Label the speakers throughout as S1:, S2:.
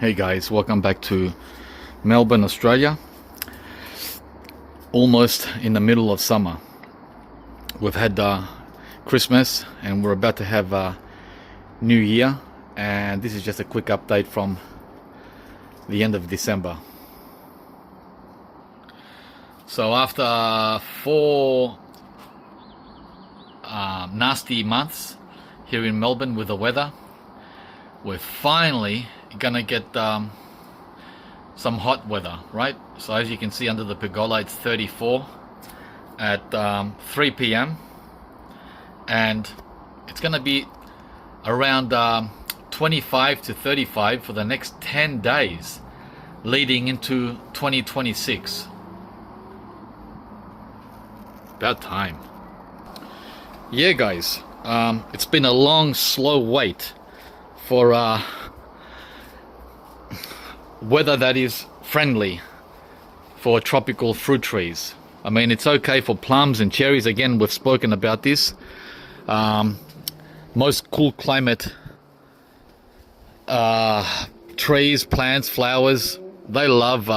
S1: Hey guys, welcome back to Melbourne, Australia. Almost in the middle of summer. We've had Christmas and we're about to have New Year, and this is just a quick update from the end of December. So after 4 nasty months here in Melbourne with the weather, we're finally gonna get some hot weather, right? So as you can see under the pergola, it's 34 at 3 p.m. and it's gonna be around 25 to 35 for the next 10 days leading into 2026. About time. Yeah guys, it's been a long slow wait for weather that is friendly for tropical fruit trees. I mean, it's okay for plums and cherries. Again, we've spoken about this. Most cool climate trees, plants, flowers, they love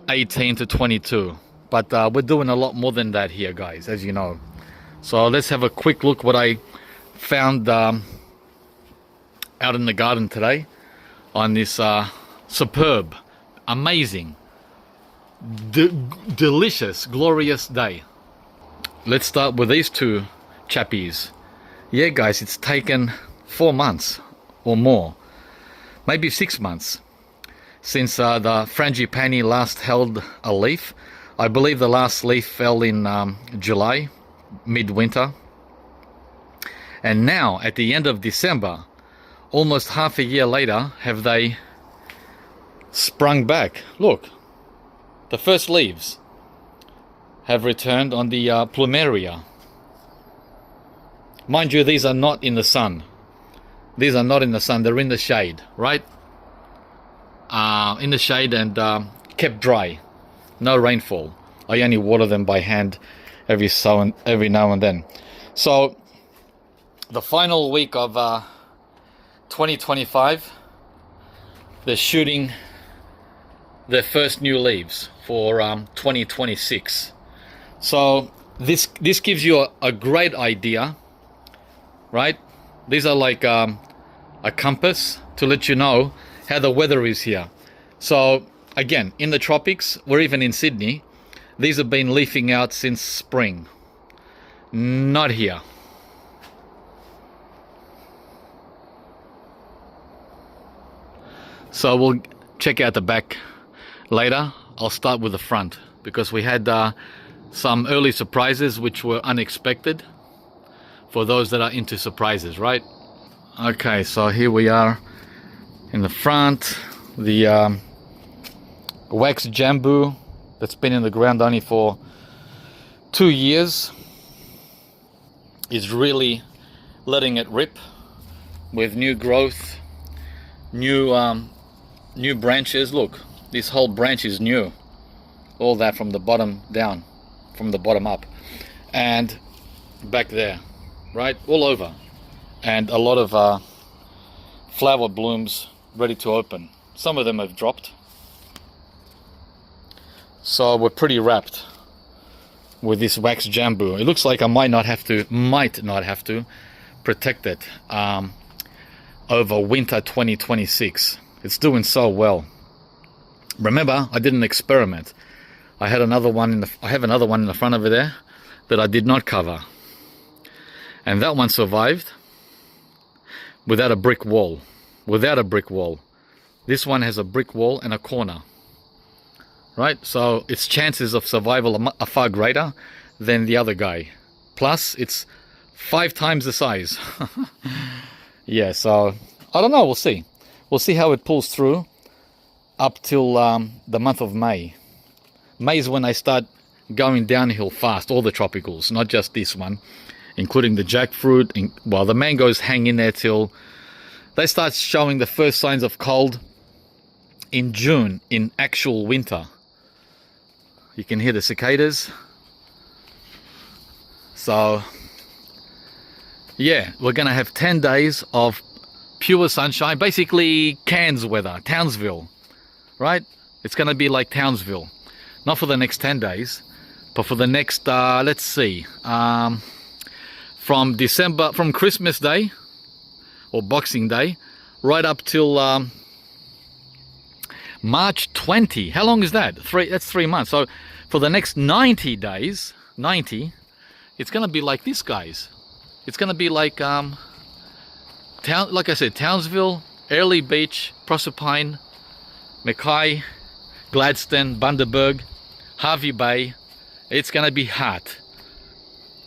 S1: 18 to 22. But we're doing a lot more than that here, guys, as you know. So let's have a quick look what I found out in the garden today on this superb, amazing, delicious, glorious day. Let's start with these two chappies. Yeah guys, it's taken 4 months or more, maybe 6 months since the frangipani last held a leaf. I believe the last leaf fell in July, midwinter, and now at the end of December, almost half a year later, have they sprung back. Look, the first leaves have returned on the Plumeria. Mind you, these are not in the sun. These are not in the sun, they're in the shade, right? In the shade and kept dry. No rainfall. I only water them by hand every now and then. So the final week of 2025, they're shooting their first new leaves for 2026. So this gives you a great idea, right? These are like a compass to let you know how the weather is here. So again, in the tropics, or even in Sydney, these have been leafing out since spring. Not here. So we'll check out the back later. I'll start with the front because we had some early surprises which were unexpected for those that are into surprises, right? Okay, so here we are in the front. The wax jamboo that's been in the ground only for 2 years is really letting it rip with new growth, new branches. Look, this whole branch is new, all that from the bottom down, from the bottom up, and back there, right, all over, and a lot of flower blooms ready to open. Some of them have dropped, so we're pretty wrapped with this wax jamboo. It looks like I might not have to protect it over winter 2026. It's doing so well. Remember, I did an experiment. I have another one in the front over there that I did not cover, and that one survived without a brick wall. This one has a brick wall and a corner, right? So its chances of survival are far greater than the other guy. Plus, it's 5 times the size. Yeah, so I don't know, we'll see. We'll see how it pulls through up till the month of May. May is when they start going downhill fast, all the tropicals, not just this one, including the jackfruit. Well, the mangoes hang in there till they start showing the first signs of cold in June, in actual winter. You can hear the cicadas. So yeah, we're gonna have 10 days of pure sunshine, basically Cairns weather, Townsville, right? It's going to be like Townsville, not for the next 10 days, but for the next, let's see, from Christmas Day or Boxing Day, right up till March 20. How long is that? That's 3 months. So for the next 90 days, it's going to be like this, guys. It's going to be like, like I said, Townsville, Airlie Beach, Proserpine, Mackay, Gladstone, Bundaberg, Hervey Bay. It's going to be hot.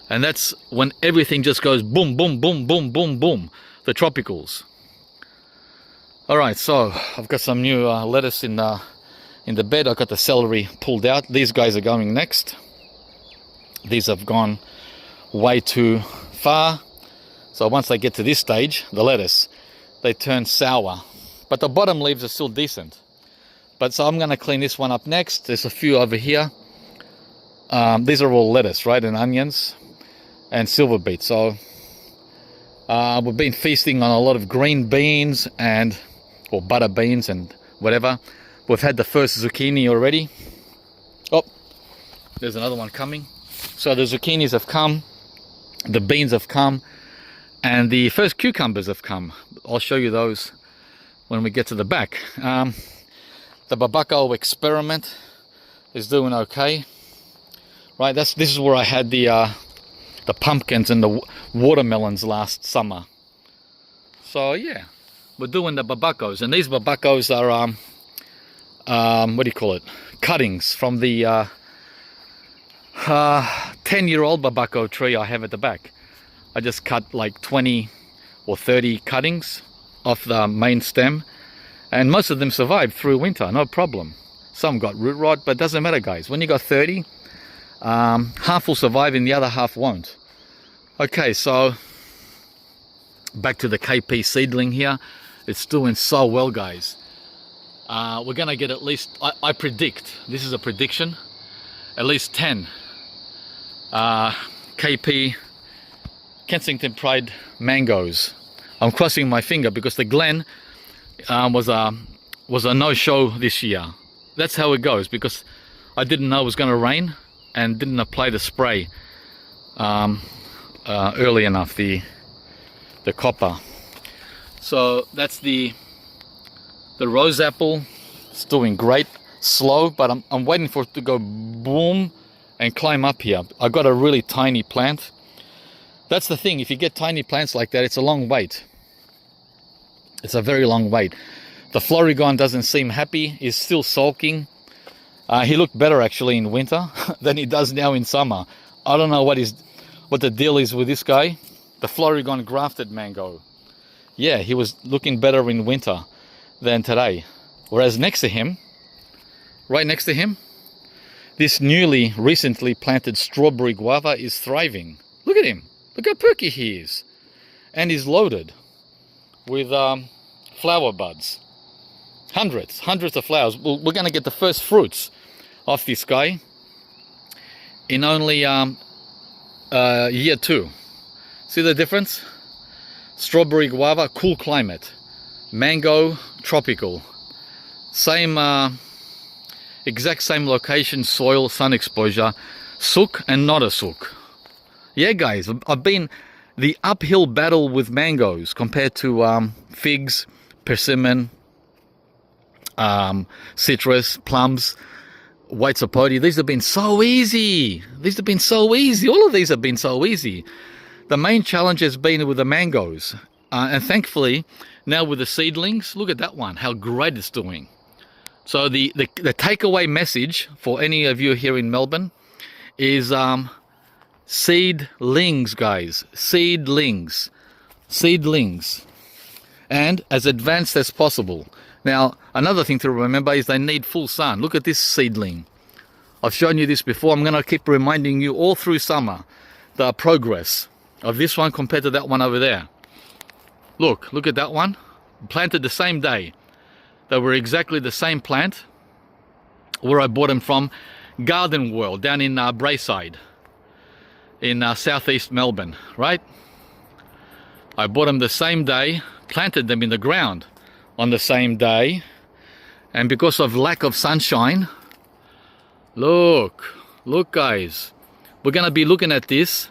S1: And that's when everything just goes boom, boom, boom, boom, boom, boom. The tropicals. Alright, so I've got some new lettuce in the bed. I've got the celery pulled out. These guys are going next. These have gone way too far. So once they get to this stage, the lettuce, they turn sour. But the bottom leaves are still decent. But so I'm going to clean this one up next. There's a few over here. These are all lettuce, right? And onions and silver beet. So we've been feasting on a lot of green beans or butter beans and whatever. We've had the first zucchini already. Oh, there's another one coming. So the zucchinis have come. The beans have come. And the first cucumbers have come. I'll show you those when we get to the back. The babako experiment is doing okay. Right, this is where I had the pumpkins and the watermelons last summer. So yeah, we're doing the babakos, and these babakos are what do you call it? Cuttings from the 10-year-old babako tree I have at the back. I just cut like 20 or 30 cuttings off the main stem, and most of them survived through winter, no problem. Some got root rot, but it doesn't matter, guys. When you got 30, half will survive and the other half won't. Okay, so back to the KP seedling here. It's doing so well, guys. We're gonna get at least, I predict, this is a prediction, at least 10 KP Kensington Pride mangoes. I'm crossing my finger because the Glen was a no-show this year. That's how it goes, because I didn't know it was going to rain and didn't apply the spray early enough, the copper. So that's the rose apple. It's doing great, slow, but I'm waiting for it to go boom and climb up here. I got a really tiny plant. That's the thing, if you get tiny plants like that, it's a long wait. It's a very long wait. The Florigon doesn't seem happy. He's still sulking. He looked better actually in winter than he does now in summer. I don't know what the deal is with this guy. The Florigon grafted mango. Yeah, he was looking better in winter than today. Whereas next to him, right next to him, this recently planted strawberry guava is thriving. Look at him. Look how perky he is. And he's loaded with flower buds. Hundreds of flowers. We're going to get the first fruits off this guy in only year 2. See the difference? Strawberry guava, cool climate. Mango, tropical. Same, exact same location, soil, sun exposure. Sook and not a sook. Yeah, guys, I've been the uphill battle with mangoes compared to figs, persimmon, citrus, plums, white sapote. These have been so easy. These have been so easy. All of these have been so easy. The main challenge has been with the mangoes. And thankfully, now with the seedlings, look at that one, how great it's doing. So the takeaway message for any of you here in Melbourne is seedlings, guys. Seedlings. And as advanced as possible. Now, another thing to remember is they need full sun. Look at this seedling. I've shown you this before. I'm going to keep reminding you all through summer the progress of this one compared to that one over there. Look at that one. Planted the same day. They were exactly the same plant where I bought them from Garden World down in Brayside in southeast Melbourne, right? I bought them the same day, planted them in the ground on the same day, and because of lack of sunshine, look guys, we're gonna be looking at this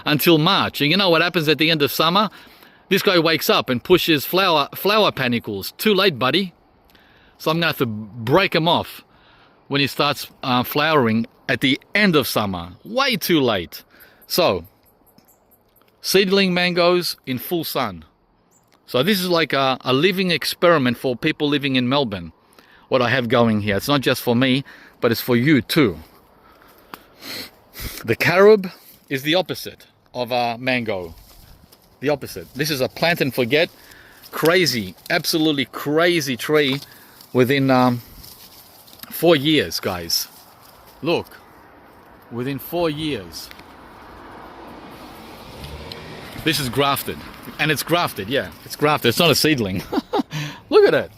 S1: until March. And you know what happens at the end of summer? This guy wakes up and pushes flower panicles. Too late, buddy. So I'm gonna have to break him off when he starts flowering at the end of summer. Way too late. So, seedling mangoes in full sun. So this is like a living experiment for people living in Melbourne, what I have going here. It's not just for me, but it's for you too. The carob is the opposite of a mango. The opposite. This is a plant and forget, crazy, absolutely crazy tree within 4 years, guys. Look, within 4 years. This is grafted, and it's grafted, yeah, it's grafted. It's not a seedling. Look at it.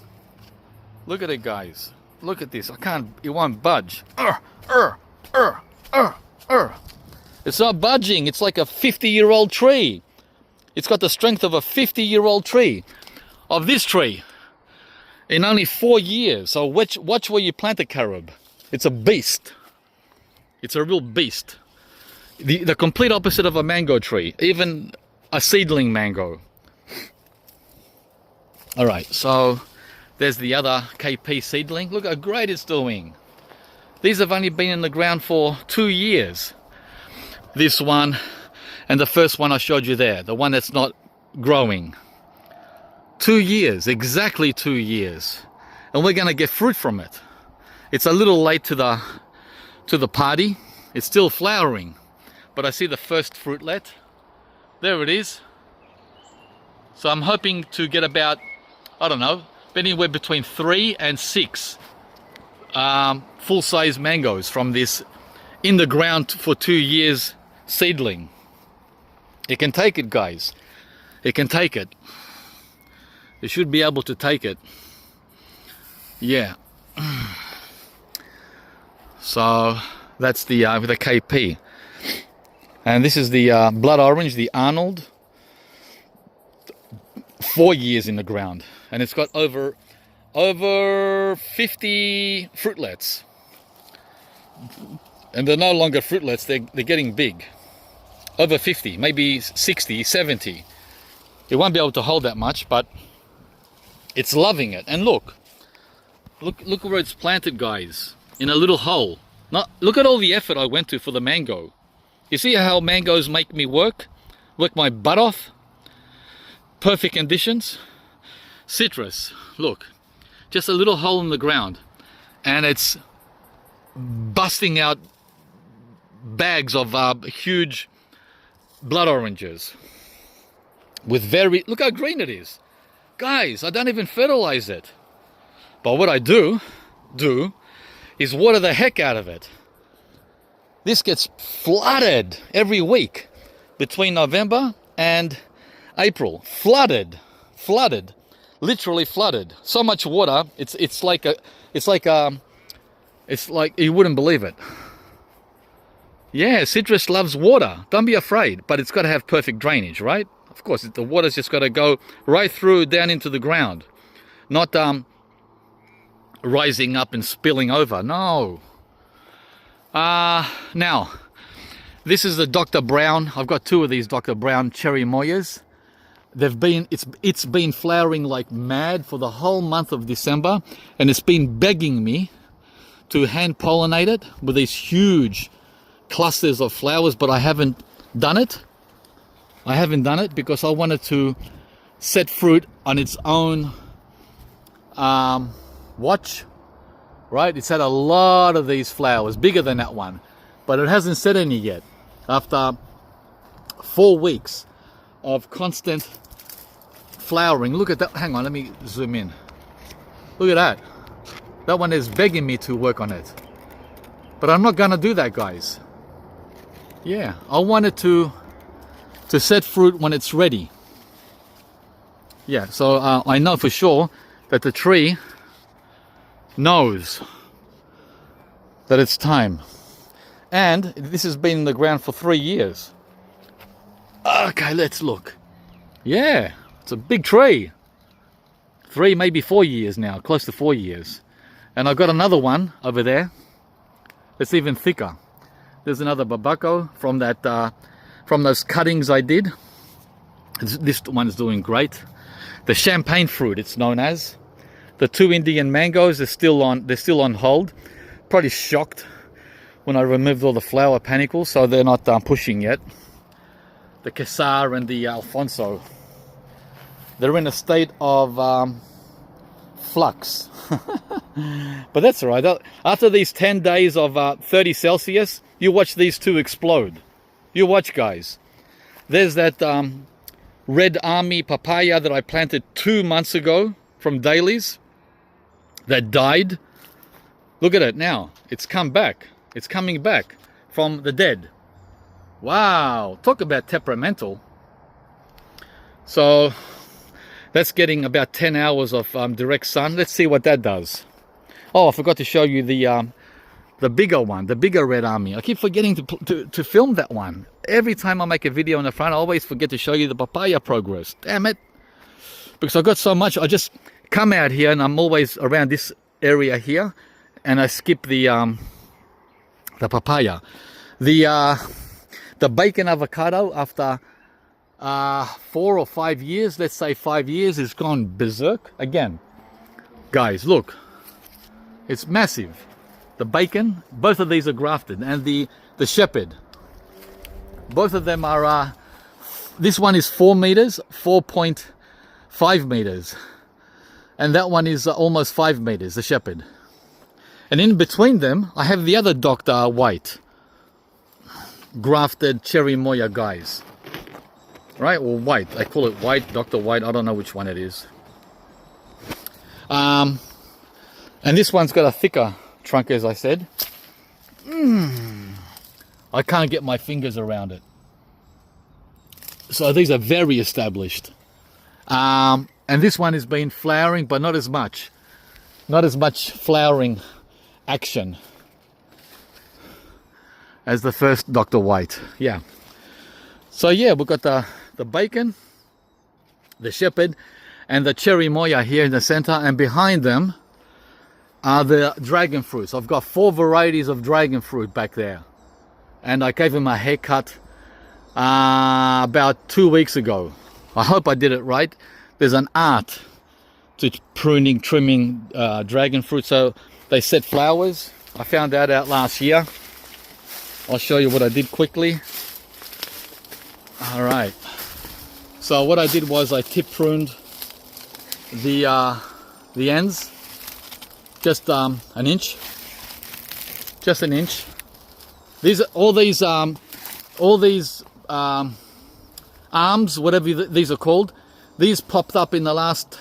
S1: Look at it, guys. Look at this. It won't budge. It's not budging. It's like a 50-year-old tree. It's got the strength of a 50-year-old tree. Of this tree. In only 4 years. So watch where you plant a carob. It's a beast. It's a real beast. The complete opposite of a mango tree. Even a seedling mango. Alright, so there's the other KP seedling. Look how great it's doing. These have only been in the ground for 2 years. This one and the first one I showed you there. The one that's not growing. 2 years, exactly 2 years. And we're going to get fruit from it. It's a little late to the party. It's still flowering. But I see the first fruitlet. There it is. So I'm hoping to get about, I don't know, anywhere between 3 and 6 full-size mangoes from this in the ground for 2 years seedling. It can take it, guys. It can take it. It should be able to take it. Yeah. So that's the KP. And this is the blood orange, the Arnold. 4 years in the ground. And it's got over 50 fruitlets. And they're no longer fruitlets, they're getting big. Over 50, maybe 60, 70. It won't be able to hold that much, but it's loving it. And look where it's planted, guys. In a little hole. Look at all the effort I went to for the mango. You see how mangoes make me work my butt off? Perfect conditions. Citrus, look, just a little hole in the ground, and it's busting out bags of huge blood oranges with look how green it is. Guys, I don't even fertilize it. But what I do is water the heck out of it. This gets flooded every week between November and April. Flooded, literally flooded. So much water, it's like you wouldn't believe it. Yeah, citrus loves water. Don't be afraid, but it's got to have perfect drainage, right? Of course, the water's just got to go right through down into the ground, not rising up and spilling over. No. Now, this is the Dr. Brown. I've got 2 of these Dr. Brown Cherimoyas. It's been flowering like mad for the whole month of December, and it's been begging me to hand pollinate it with these huge clusters of flowers, but I haven't done it. I haven't done it because I wanted to set fruit on its own watch. Right, it's had a lot of these flowers, bigger than that one, but it hasn't set any yet. After 4 weeks of constant flowering, look at that. Hang on, let me zoom in. Look at that. That one is begging me to work on it, but I'm not gonna do that, guys. Yeah, I wanted to set fruit when it's ready. Yeah, so I know for sure that the tree knows that it's time. And this has been in the ground for 3 years. Okay, let's look. Yeah, It's a big tree. 3, maybe 4 years now, close to 4 years. And I've got another one over there. It's even thicker. There's another babako from that, from those cuttings I did. This one's doing great. The champagne fruit, it's known as. The 2 Indian mangoes are still on hold. Probably shocked when I removed all the flower panicles, so they're not pushing yet. The Kesar and the Alfonso, they're in a state of flux. But that's all right. After these 10 days of 30 Celsius, you watch these two explode. You watch, guys. There's that Red Army papaya that I planted 2 months ago from dailies that died. Look at it now. It's come back. It's coming back from the dead. Wow. Talk about temperamental. So that's getting about 10 hours of direct sun. Let's see what that does. Oh, I forgot to show you the bigger one, the bigger Red Army. I keep forgetting to film that one. Every time I make a video on the front, I always forget to show you the papaya progress. Damn it. Because I've got so much, I just come out here and I'm always around this area here and I skip the papaya. The bacon avocado after 4 or 5 years, let's say 5 years, has gone berserk again. Guys, look. It's massive. The bacon, both of these are grafted, and the shepherd, both of them are this one is 4 meters, 4.5 meters, and that one is almost 5 meters, the shepherd. And in between them I have the other Dr. White grafted Cherimoya guys, right? Or white, I call it white, Dr. White, I don't know which one it is. And this one's got a thicker trunk, as I said. I can't get my fingers around it. So these are very established. And this one has been flowering, but not as much. Not as much flowering action as the first Dr. White. Yeah. So yeah, we've got the bacon, the shepherd, and the Cherimoya here in the center, and behind them are the dragon fruits. I've got 4 varieties of dragon fruit back there, and I gave him a haircut about 2 weeks ago. I hope I did it right. There's an art to pruning, trimming dragon fruit, so they set flowers. I found that out last year. I'll show you what I did quickly. All right. So what I did was I tip pruned the ends. Just an inch, just an inch. All these arms, whatever these are called, these popped up in the last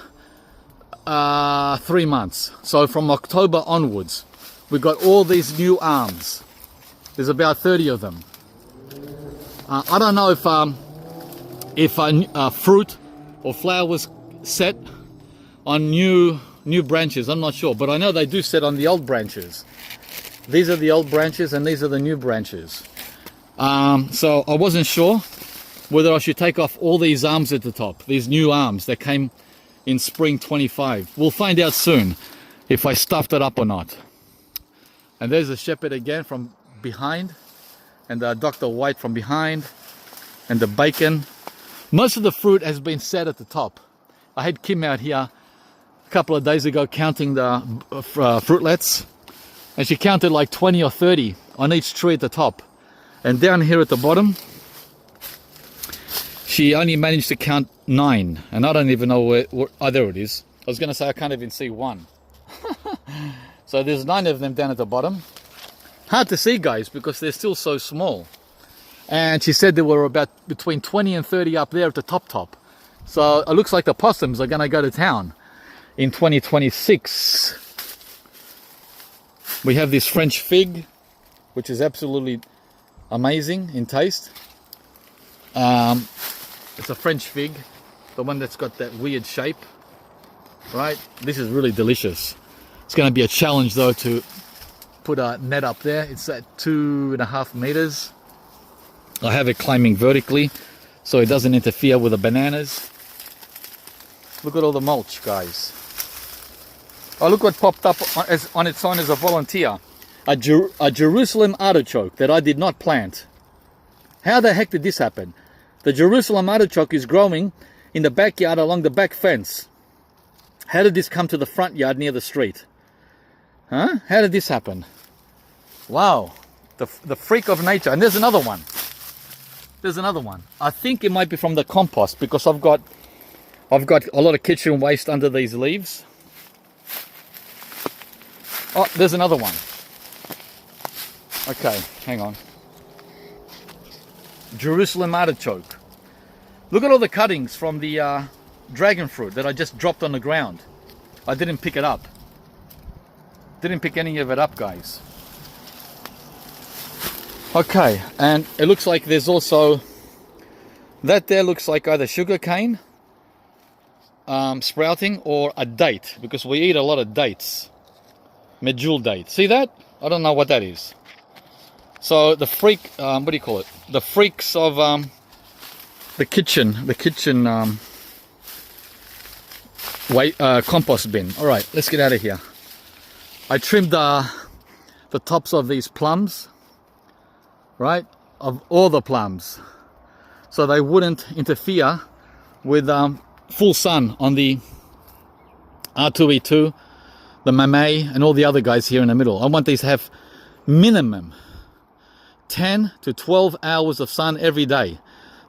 S1: 3 months. So from October onwards, we got all these new arms. There's about 30 of them. I don't know if fruit or flowers set on new branches, I'm not sure, but I know they do set on the old branches. These are the old branches and these are the new branches. So I wasn't sure whether I should take off all these arms at the top, these new arms that came in spring 25. We'll find out soon if I stuffed it up or not. And there's the shepherd again from behind, and the Dr. White from behind, and the bacon. Most of the fruit has been set at the top. I had Kim out here a couple of days ago counting the fruitlets, and she counted like 20 or 30 on each tree at the top, and down here at the bottom she only managed to count 9, and I don't even know where oh, there it is. I was going to say I can't even see one. So there's 9 of them down at the bottom. Hard to see, guys, because they're still so small. And she said there were about between 20 and 30 up there at the top. So it looks like the possums are going to go to town in 2026. We have this French fig, which is absolutely amazing in taste. It's a French fig, the one that's got that weird shape, right? This is really delicious. It's going to be a challenge though to put a net up there. It's at 2.5 meters. I have it climbing vertically so it doesn't interfere with the bananas. Look at all the mulch, guys. Oh, look what popped up on its own as a volunteer. A Jerusalem artichoke that I did not plant. How the heck did this happen? The Jerusalem artichoke is growing in the backyard along the back fence. How did this come to the front yard near the street? Huh? How did this happen? Wow. The freak of nature. And there's another one. There's another one. I think it might be from the compost because I've got a lot of kitchen waste under these leaves. Oh, there's another one. Okay, hang on. Jerusalem artichoke. Look at all the cuttings from the dragon fruit that I just dropped on the ground. I didn't pick it up. Didn't pick any of it up, guys. Okay, and it looks like there's also that there looks like either sugar cane sprouting or a date, because we eat a lot of dates. Medjool date. See that? I don't know what that is. So the freak, what do you call it? The freaks of the kitchen compost bin. All right, let's get out of here. I trimmed the tops of these plums, right? Of all the plums, so they wouldn't interfere with full sun on the R2E2, the Mamey, and all the other guys here in the middle. I want these to have minimum 10 to 12 hours of sun every day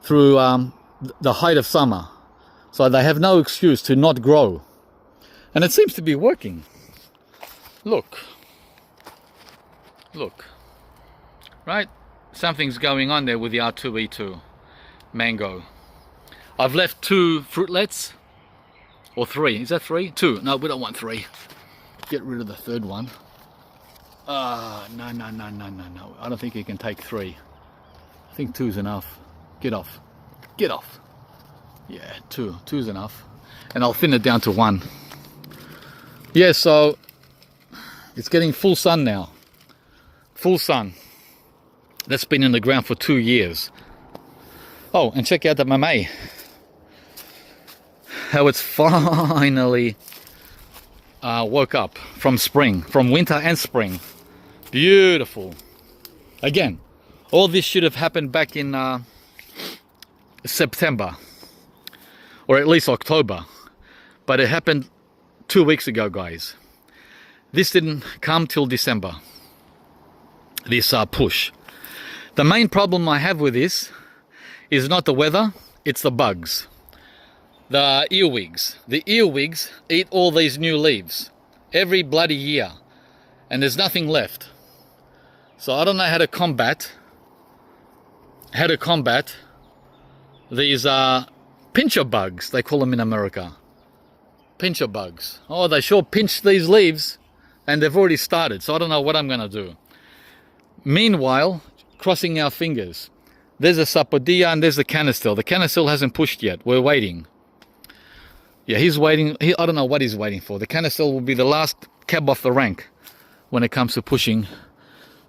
S1: through the height of summer, so they have no excuse to not grow. And it seems to be working. Look, right? Something's going on there with the R2E2 mango. I've left 2 fruitlets, or 3. Is that 3? 2. No, we don't want 3. Get rid of the third one. No. I don't think you can take 3. I think 2's enough. Get off. Yeah, 2's enough. And I'll thin it down to 1. Yeah, so it's getting full sun now. Full sun. That's been in the ground for 2 years. Oh, and check out the Mamey. How it's finally woke up from spring, from winter and spring. Beautiful. Again, all this should have happened back in September, or at least October, but it happened 2 weeks ago, guys. This didn't come till December, this push. The main problem I have with this is not the weather, it's the bugs. The earwigs. The earwigs eat all these new leaves every bloody year, and there's nothing left. So I don't know how to combat these pincher bugs, they call them in America. Pincher bugs. Oh, they sure pinch these leaves, and they've already started, so I don't know what I'm going to do. Meanwhile, crossing our fingers, there's a sapote and there's the canistel. The canistel hasn't pushed yet. We're waiting. Yeah, he's waiting. I don't know what he's waiting for. The canistel will be the last cab off the rank when it comes to pushing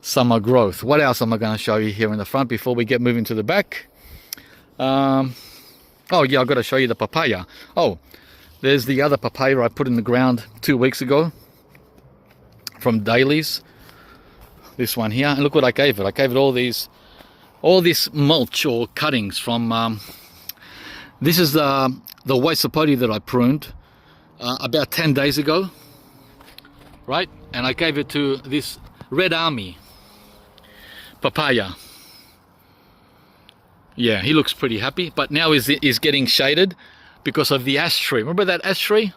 S1: summer growth. What else am I going to show you here in the front before we get moving to the back? Oh yeah, I've got to show you the papaya. Oh, there's the other papaya I put in the ground 2 weeks ago from Dailies. This one here, and look what I gave it. I gave it all this mulch or cuttings from. This is the white sapote that I pruned about 10 days ago, right? And I gave it to this Red Army papaya. Yeah, he looks pretty happy, but now is getting shaded because of the ash tree. Remember that ash tree?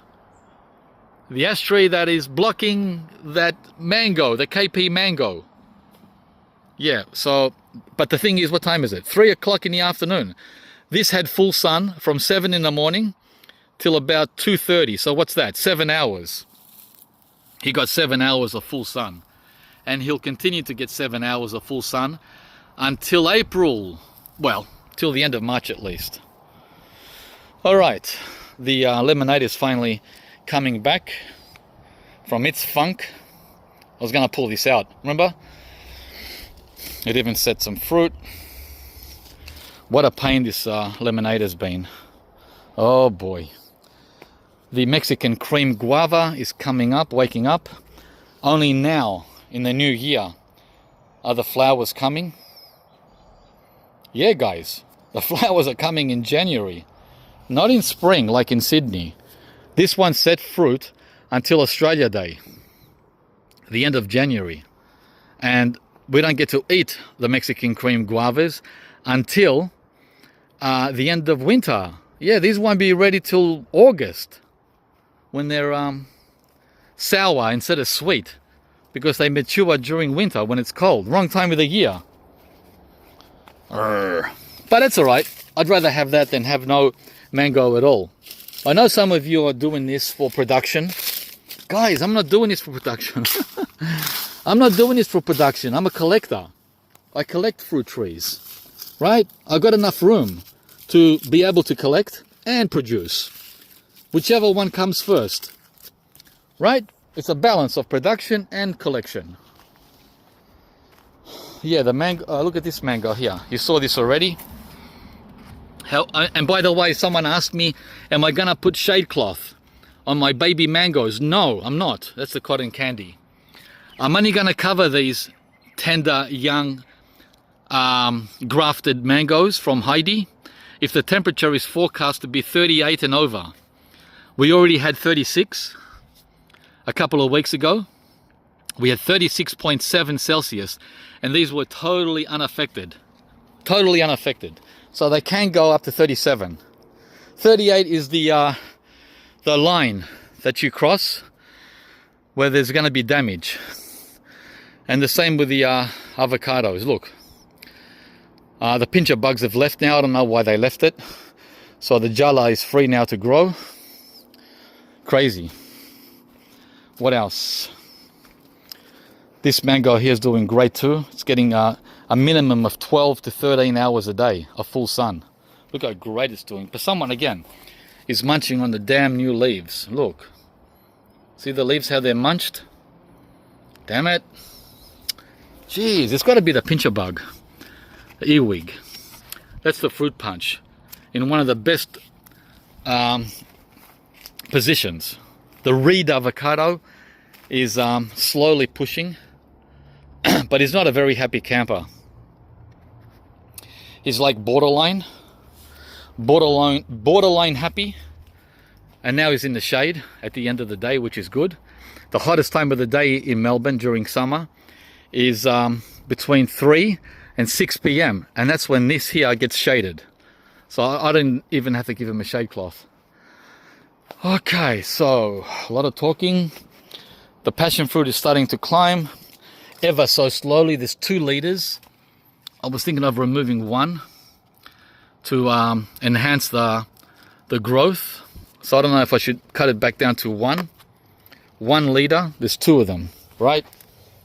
S1: The ash tree that is blocking that mango, the KP mango. Yeah, so, but the thing is, what time is it? 3 o'clock in the afternoon. This had full sun from 7 in the morning till about 2:30. So what's that? 7 hours. He got 7 hours of full sun. And he'll continue to get 7 hours of full sun until April. Well, till the end of March at least. All right, the lemonade is finally coming back from its funk. I was going to pull this out, remember? It even set some fruit. What a pain this lemonade has been. Oh boy. The Mexican cream guava is coming up, waking up. Only now, in the new year, are the flowers coming. Yeah, guys, the flowers are coming in January, not in spring like in Sydney. This one set fruit until Australia Day, the end of January. And we don't get to eat the Mexican cream guavas until the end of winter. Yeah, these won't be ready till August, when they're sour instead of sweet, because they mature during winter when it's cold. Wrong time of the year. But it's alright. I'd rather have that than have no mango at all. I know some of you are doing this for production. Guys, I'm not doing this for production. I'm not doing this for production. I'm a collector. I collect fruit trees. Right? I've got enough room to be able to collect and produce. Whichever one comes first. Right? It's a balance of production and collection. Yeah, the mango. Look at this mango here. You saw this already. And by the way, someone asked me, am I gonna put shade cloth on my baby mangoes? No, I'm not. That's the cotton candy. I'm only gonna cover these tender, young, grafted mangoes from Heidi if the temperature is forecast to be 38 and over. We already had 36 a couple of weeks ago. We had 36.7 Celsius, and these were totally unaffected. Totally unaffected. So they can go up to 37. 38 is the line that you cross where there's going to be damage. And the same with the avocados. Look, the pincher bugs have left now. I don't know why they left it. So the jala is free now to grow. Crazy. What else? This mango here is doing great too. It's getting a minimum of 12 to 13 hours a day of full sun. Look how great it's doing. But someone, again, is munching on the damn new leaves. Look. See the leaves, how they're munched? Damn it. Jeez, it's got to be the pincher bug. The earwig. That's the fruit punch. In one of the best positions. The reed avocado is slowly pushing, but he's not a very happy camper. He's like borderline happy, and now he's in the shade at the end of the day, which is good. The hottest time of the day in Melbourne during summer is between 3 and 6 p.m. and that's when this here gets shaded. So I didn't even have to give him a shade cloth. Okay, so a lot of talking. The passion fruit is starting to climb ever so slowly. There's 2 liters. I was thinking of removing one to enhance the growth. So I don't know if I should cut it back down to 1 liter. There's 2 of them, right?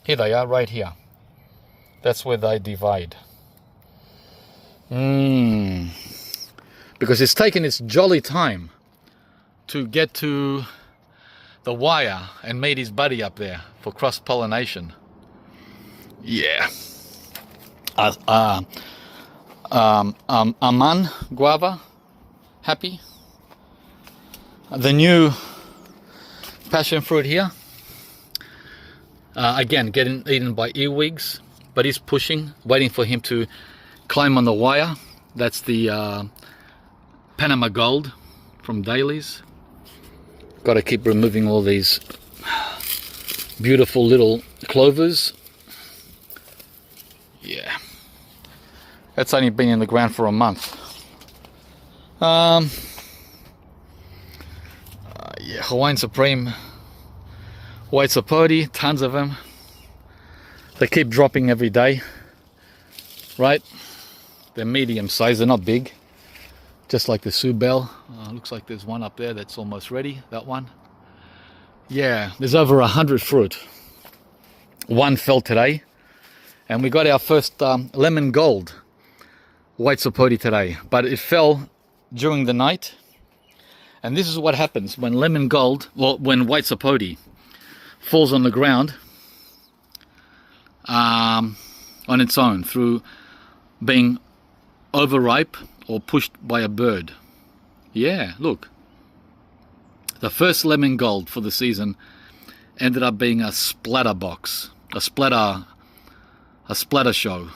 S1: Here they are, right here. That's where they divide. Because it's taken its jolly time to get to the wire and meet his buddy up there for cross-pollination. Yeah. Aman guava, happy. The new passion fruit here, again getting eaten by earwigs, but he's pushing, waiting for him to climb on the wire. That's the Panama Gold from Dailies. Got to keep removing all these beautiful little clovers. Yeah, that's only been in the ground for a month. Yeah, Hawaiian Supreme, white sapote, tons of them. They keep dropping every day, right? They're medium size, they're not big. Just like the Subel. Looks like there's one up there that's almost ready, that one. Yeah, there's over 100 fruit. One fell today. And we got our first lemon gold white sapote today. But it fell during the night. And this is what happens when lemon gold, well, when white sapote falls on the ground on its own through being overripe or pushed by a bird. Yeah, look. The first lemon gold for the season ended up being a splatter box, a splatter show.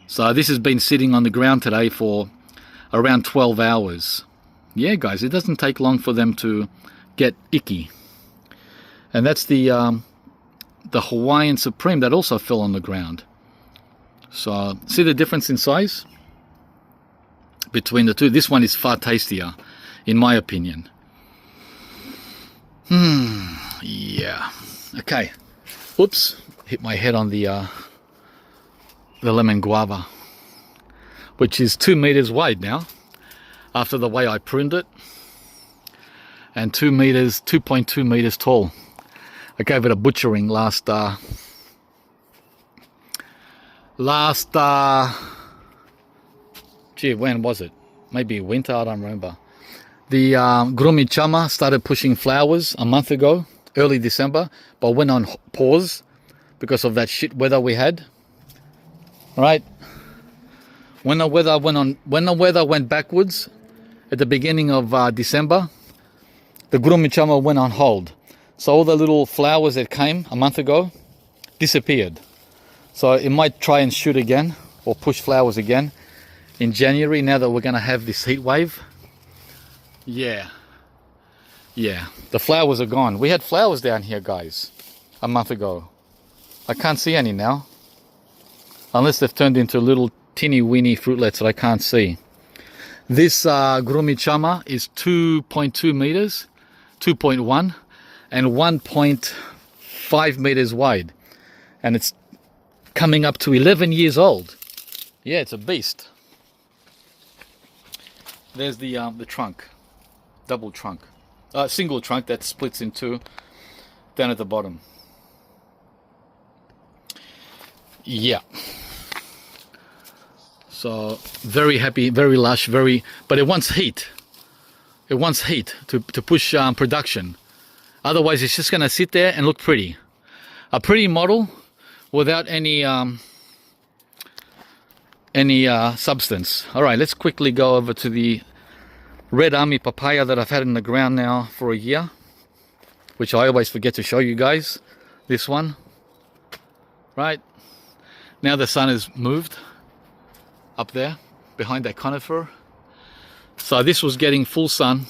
S1: So this has been sitting on the ground today for around 12 hours. Yeah, guys, it doesn't take long for them to get icky. And that's the Hawaiian Supreme that also fell on the ground. So see the difference in size between the two? This one is far tastier, in my opinion. Yeah. Okay. Oops. Hit my head on the lemon guava, which is 2 meters wide now, after the way I pruned it, and 2.2 meters tall. I gave it a butchering last gee, when was it? Maybe winter, I don't remember. The Grumichama started pushing flowers a month ago, early December, but went on pause because of that shit weather we had. Right? When the weather went backwards at the beginning of December, the Grumichama went on hold. So all the little flowers that came a month ago disappeared. So it might try and shoot again or push flowers again in January, now that we're going to have this heat wave. Yeah, the flowers are gone. We had flowers down here, guys, a month ago. I can't see any now, unless they've turned into little teeny weeny fruitlets that I can't see. This Grumichama is 2.2 meters, 2.1, and 1.5 meters wide, and it's coming up to 11 years old. Yeah, it's a beast. There's the trunk, double trunk, single trunk that splits in two down at the bottom. Yeah. So very happy, very lush, but it wants heat. It wants heat to push production. Otherwise, it's just going to sit there and look pretty. A pretty model without any substance. All right, let's quickly go over to the red army papaya that I've had in the ground now for a year, which I always forget to show you guys. This one, right? Now the sun has moved up there behind that conifer. So this was getting full sun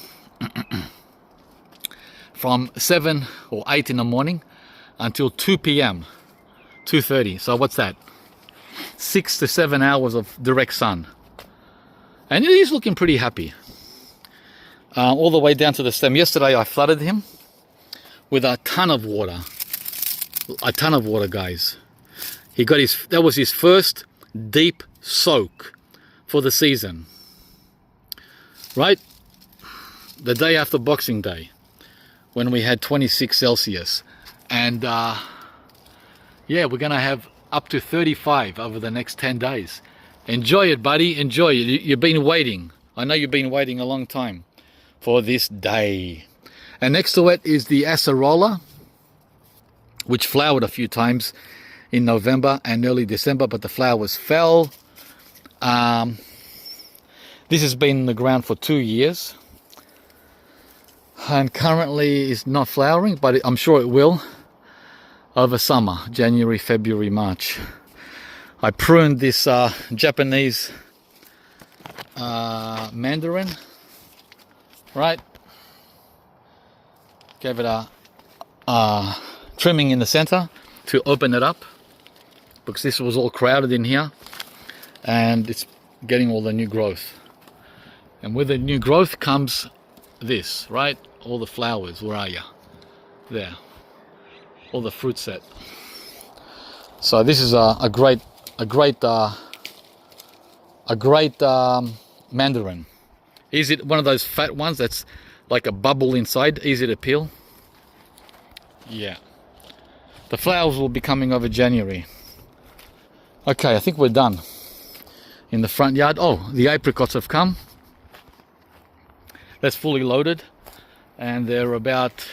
S1: from 7 or 8 in the morning until 2 p.m. 2:30. So what's that? 6 to 7 hours of direct sun. And he's looking pretty happy. All the way down to the stem. Yesterday I flooded him with a ton of water. A ton of water, guys. He got that was his first deep soak for the season. Right? The day after Boxing Day, when we had 26 Celsius. And yeah, we're going to have up to 35 over the next 10 days. Enjoy it, buddy. Enjoy it. You've been waiting. I know you've been waiting a long time for this day. And next to it is the acerola, which flowered a few times in November and early December, but the flowers fell. This has been in the ground for 2 years and currently is not flowering, but I'm sure it will over summer, January, February, March. I pruned this Japanese mandarin, right? Gave it a trimming in the center to open it up, because this was all crowded in here and it's getting all the new growth. And with the new growth comes this, right? All the flowers. Where are you? There. All the fruit set. So this is a great mandarin. Is it one of those fat ones that's like a bubble inside, easy to peel? Yeah. The flowers will be coming over January. Okay, I think we're done in the front yard. Oh, the apricots have come. That's fully loaded, and they're about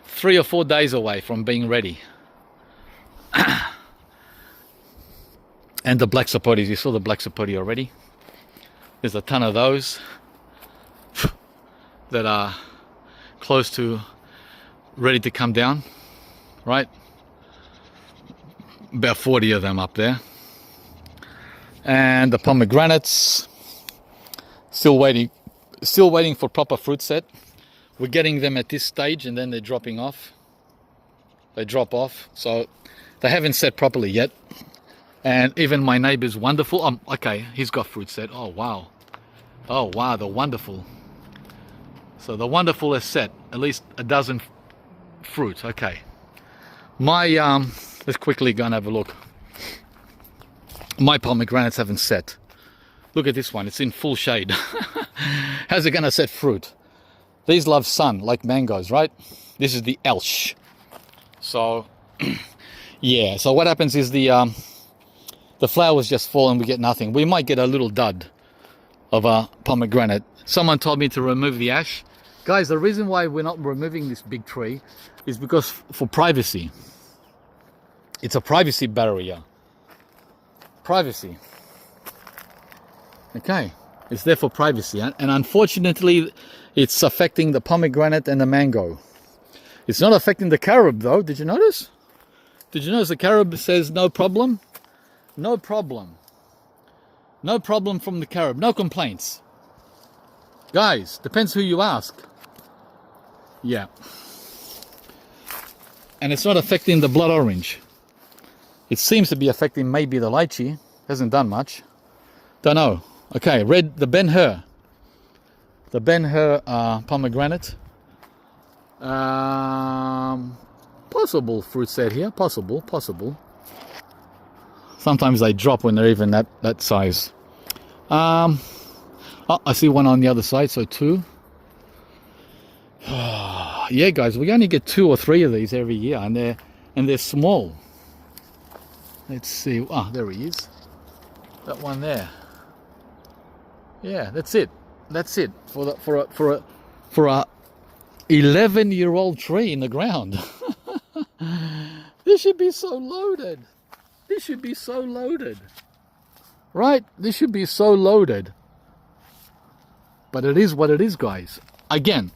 S1: 3 or 4 days away from being ready. And the black sapotes, you saw the black sapote already. There's a ton of those that are close to ready to come down, right? About 40 of them up there. And the pomegranates, still waiting for proper fruit set. We're getting them at this stage and then they're dropping off. They drop off, so they haven't set properly yet. And even my neighbor's wonderful, okay, he's got fruit set. Oh wow, the wonderful. So the wonderful is set, at least a dozen fruit. Okay, my let's quickly go and have a look. My pomegranates haven't set. Look at this one, it's in full shade. How's it gonna set fruit? These love sun like mangoes, right? This is the Elsh. So yeah, so what happens is the flowers just fall and we get nothing. We might get a little dud of a pomegranate. Someone told me to remove the ash. Guys, the reason why we're not removing this big tree is because for privacy. It's a privacy barrier. Privacy. Okay, it's there for privacy. And unfortunately, it's affecting the pomegranate and the mango. It's not affecting the carob though. Did you notice? Did you notice the carob says no problem? No problem. No problem from the carob. No complaints. Guys, depends who you ask. Yeah. And it's not affecting the blood orange. It seems to be affecting maybe the lychee. Hasn't done much. Don't know. Okay, red, the Ben-Hur. The Ben-Hur pomegranate. Possible fruit set here. Possible. Sometimes they drop when they're even that size. Oh, I see one on the other side, so 2. Yeah, guys, we only get 2 or 3 of these every year, and they're small. Let's see. Ah, there he is. That one there. Yeah, that's it. That's it for a 11-year-old tree in the ground. This should be so loaded. This should be so loaded. Right? This should be so loaded. But it is what it is, guys. Again,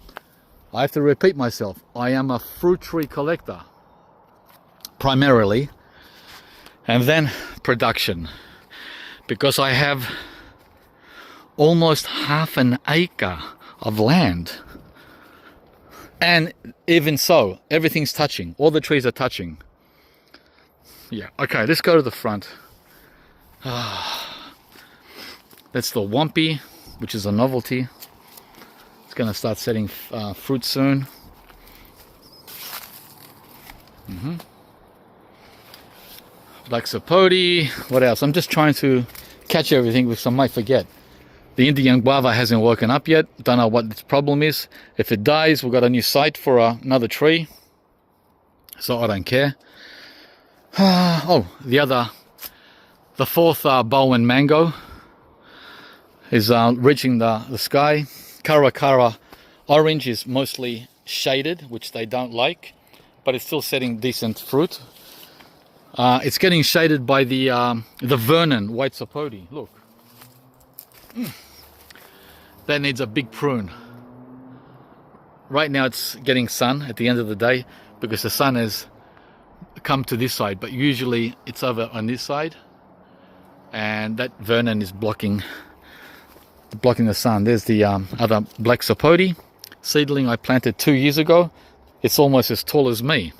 S1: I have to repeat myself. I am a fruit tree collector. Primarily. And then production. Because I have almost half an acre of land. And even so, everything's touching. All the trees are touching. Yeah, okay, let's go to the front. That's the Wampy, which is a novelty. It's going to start setting fruit soon. Black sapote. What else? I'm just trying to catch everything because I might forget. The Indian guava hasn't woken up yet. Don't know what its problem is. If it dies, we've got a new site for another tree. So I don't care. Oh, the fourth Bowen mango is reaching the sky. Cara orange is mostly shaded, which they don't like, but it's still setting decent fruit. It's getting shaded by the Vernon white sapote. Look. That needs a big prune. Right now it's getting sun at the end of the day because the sun has come to this side, but usually it's over on this side, and that Vernon is blocking the sun. There's the other black sapote seedling I planted 2 years ago. It's almost as tall as me.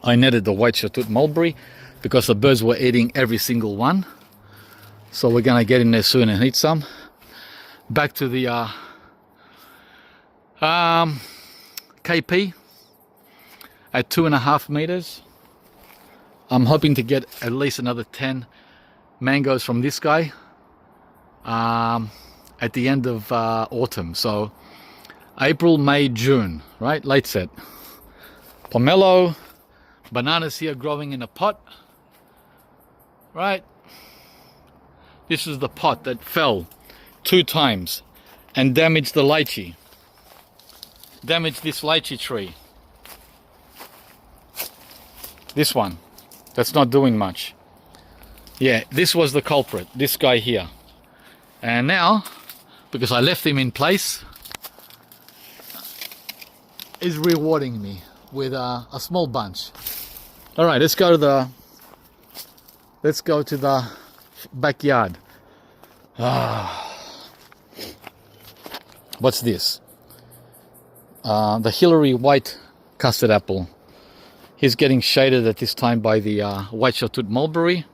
S1: I netted the white Chateau mulberry because the birds were eating every single one. So we're gonna get in there soon and eat some. Back to the KP at 2.5 meters. I'm hoping to get at least another 10 mangoes from this guy at the end of autumn. So April, May, June, right? Late set. Pomelo, bananas here growing in a pot, right? This is the pot that fell 2 times and damaged the lychee. Damaged this lychee tree. This one, that's not doing much. Yeah, this was the culprit, this guy here. And now, because I left him in place, is rewarding me with a small bunch. All right, let's go to the backyard. What's this? The Hillary white custard apple. He's getting shaded at this time by the white shot-tooth mulberry,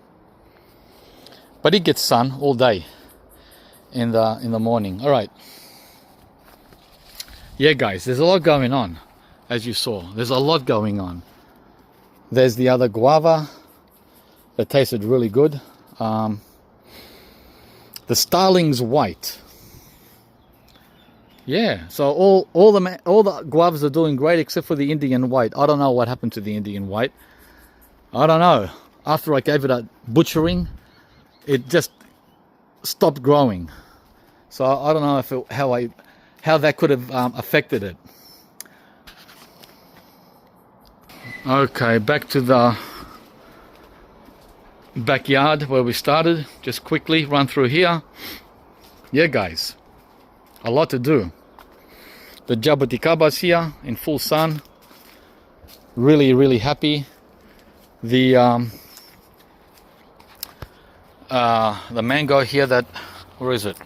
S1: but he gets sun all day in the morning. All right. Yeah, guys, there's a lot going on, as you saw. There's a lot going on. There's the other guava that tasted really good. The Starling's white. Yeah, so all the guavas are doing great except for the Indian white. I don't know what happened to the Indian white. I don't know. After I gave it a butchering, it just stopped growing. So I don't know how that could have affected it. Okay, back to the backyard where we started. Just quickly run through here. Yeah, guys, a lot to do. The jabuticabas here in full sun. Really, really happy. The mango here that, where is it?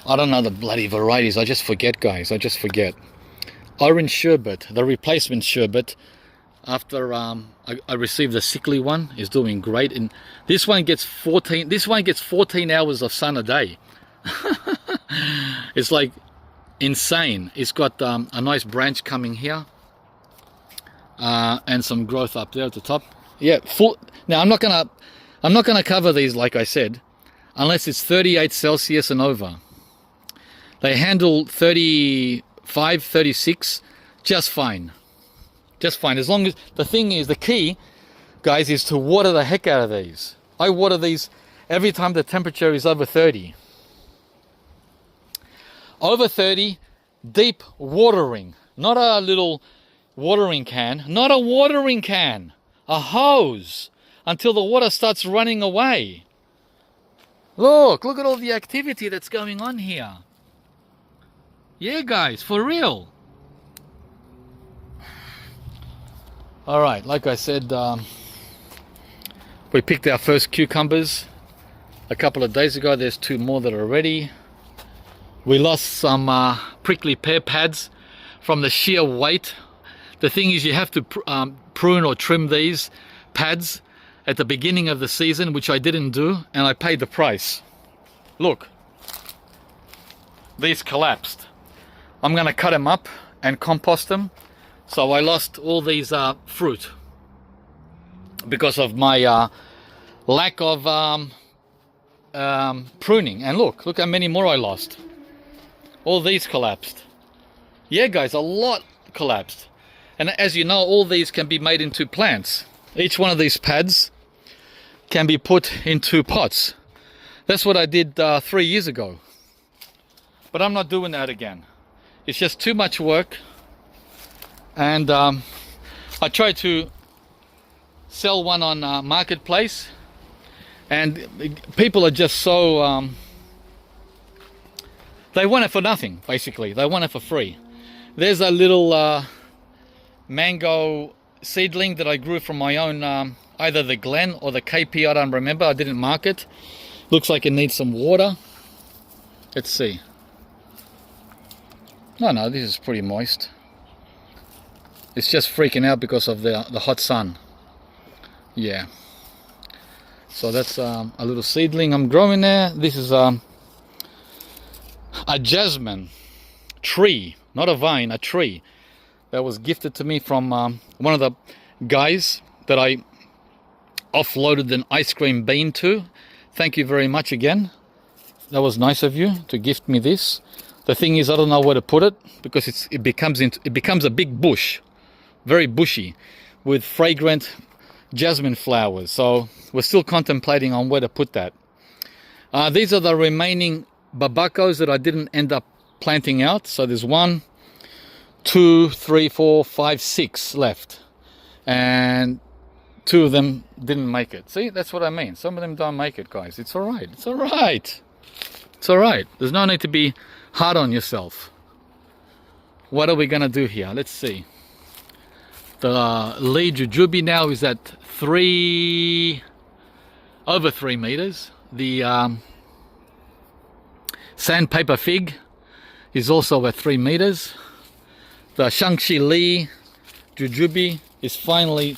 S1: I don't know the bloody varieties. I just forget, guys. I just forget. Orange sherbet, the replacement sherbet. After I received the sickly one, is doing great. And this one gets 14. This one gets 14 hours of sun a day. It's like insane. It's got a nice branch coming here, and some growth up there at the top. Yeah, full. Now I'm not gonna cover these, like I said, unless it's 38 Celsius and over. They handle 35, 36 just fine. Just fine. As long as, the thing is, the key, guys, is to water the heck out of these. I water these every time the temperature is over 30. Over 30, deep watering. Not a little watering can. Not a watering can. A hose. Until the water starts running away. Look at all the activity that's going on here. Yeah, guys, for real. All right, like I said, we picked our first cucumbers a couple of days ago. There's 2 more that are ready. We lost some prickly pear pads from the sheer weight. The thing is, you have to prune or trim these pads at the beginning of the season, which I didn't do, and I paid the price. Look, these collapsed. I'm going to cut them up and compost them. So I lost all these fruit because of my lack of pruning. And look how many more I lost. All these collapsed. Yeah, guys, a lot collapsed. And as you know, all these can be made into plants. Each one of these pads can be put into pots. That's what I did 3 years ago. But I'm not doing that again. It's just too much work. And I tried to sell one on Marketplace. And people are just so... they want it for nothing, basically. They want it for free. There's a little mango seedling that I grew from my own, either the Glen or the KP, I don't remember. I didn't mark it. Looks like it needs some water. Let's see. No, this is pretty moist. It's just freaking out because of the hot sun. Yeah. So that's a little seedling I'm growing there. This is a jasmine tree, not a vine, a tree that was gifted to me from one of the guys that I offloaded an ice cream bean to. Thank you very much again. That was nice of you to gift me this. The thing is, I don't know where to put it because it becomes a big bush, very bushy, with fragrant jasmine flowers. So we're still contemplating on where to put that. These are the remaining babacos that I didn't end up planting out. So there's 1, 2, 3, 4, 5, 6 left, and 2 of them didn't make it. See, that's what I mean. Some of them don't make it, guys. It's all right. It's all right. It's all right. There's no need to be hard on yourself. what are we gonna do here? Let's see. The lead jujube now is at over 3 meters. The sandpaper fig is also at 3 meters. The Shangxi Li jujube is finally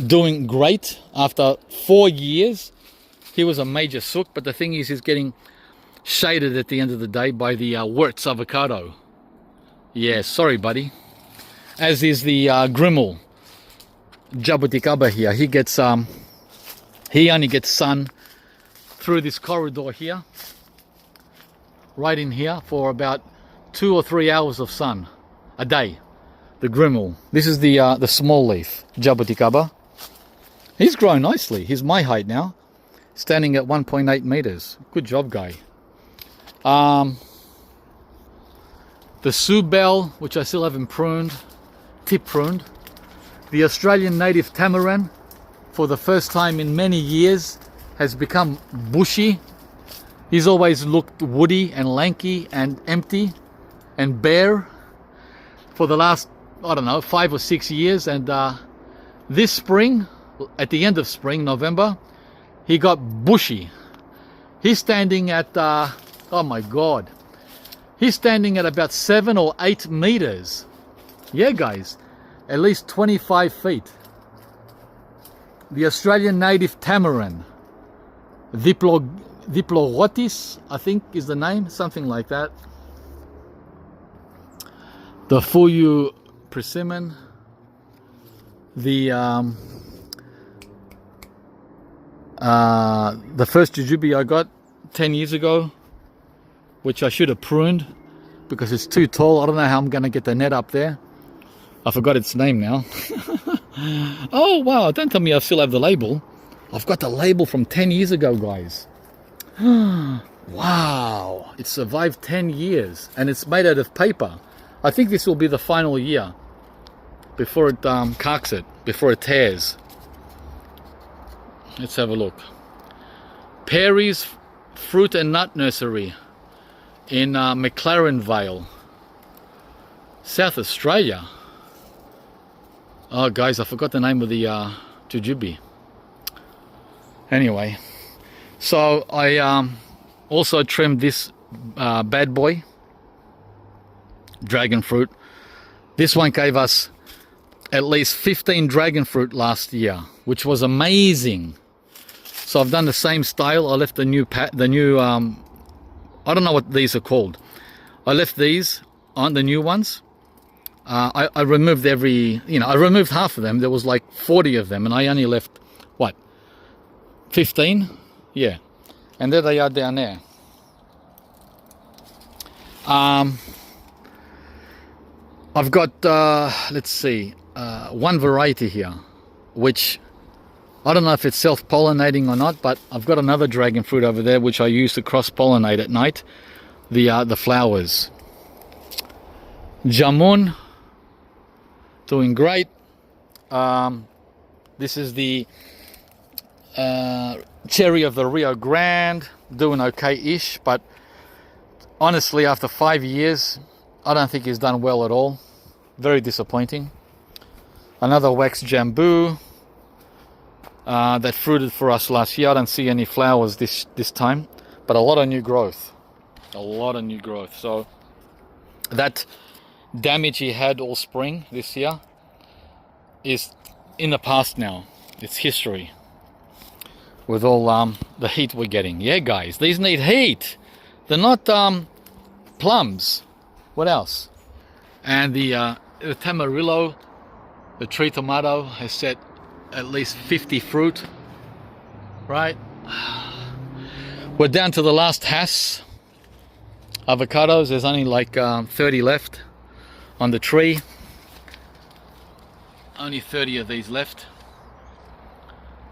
S1: doing great after 4 years. He was a major sook, but the thing is, he's getting shaded at the end of the day by the Wirtz avocado. Yeah, sorry buddy. As is the Grimmel jabuticaba here. He only gets sun through this corridor here, right in here, for about 2 or 3 hours of sun a day. The Grimmel. This is the small leaf jabuticaba. He's grown nicely. He's my height now, standing at 1.8 meters. Good job, guy. The Subel, which I still haven't pruned, tip pruned. The Australian native tamarin, for the first time in many years, has become bushy. He's always looked woody and lanky and empty and bare for the last, I don't know, 5 or 6 years. And this spring, at the end of spring, November, he got bushy. He's standing at, oh my God, he's standing at about 7 or 8 meters. Yeah, guys, at least 25 feet. The Australian native tamarin, Diplorotis, I think is the name, something like that. The Fuyu persimmon, the first jujube I got 10 years ago, which I should have pruned because it's too tall. I don't know how I'm going to get the net up there. I forgot its name now. Oh wow, don't tell me I still have the label. I've got the label from 10 years ago, guys. Wow, it survived 10 years and it's made out of paper. I think this will be the final year before it carks it, before it tears. Let's have a look. Perry's Fruit and Nut Nursery in McLaren Vale, South Australia. Oh guys, I forgot the name of the jujube. Anyway, so I also trimmed this bad boy, dragon fruit. This one gave us at least 15 dragon fruit last year, which was amazing. So I've done the same style. I left the new I don't know what these are called. I left these on the new ones. I removed I removed half of them. There was like 40 of them and I only left, what, 15? Yeah. And there they are down there. I've got, let's see, one variety here, which I don't know if it's self-pollinating or not, but I've got another dragon fruit over there which I use to cross-pollinate at night, the flowers. Jamun, doing great. This is the cherry of the Rio Grande, doing okay-ish, but honestly, after 5 years, I don't think he's done well at all. Very disappointing. Another wax jamboo that fruited for us last year. I don't see any flowers this time, but a lot of new growth. A lot of new growth. So that damage he had all spring this year is in the past now. It's history with all the heat we're getting. Yeah, guys, these need heat. They're not plums. What else? And the tamarillo, the tree tomato, has set at least 50 fruit. Right? We're down to the last has. Avocados, there's only like 30 left on the tree. Only 30 of these left.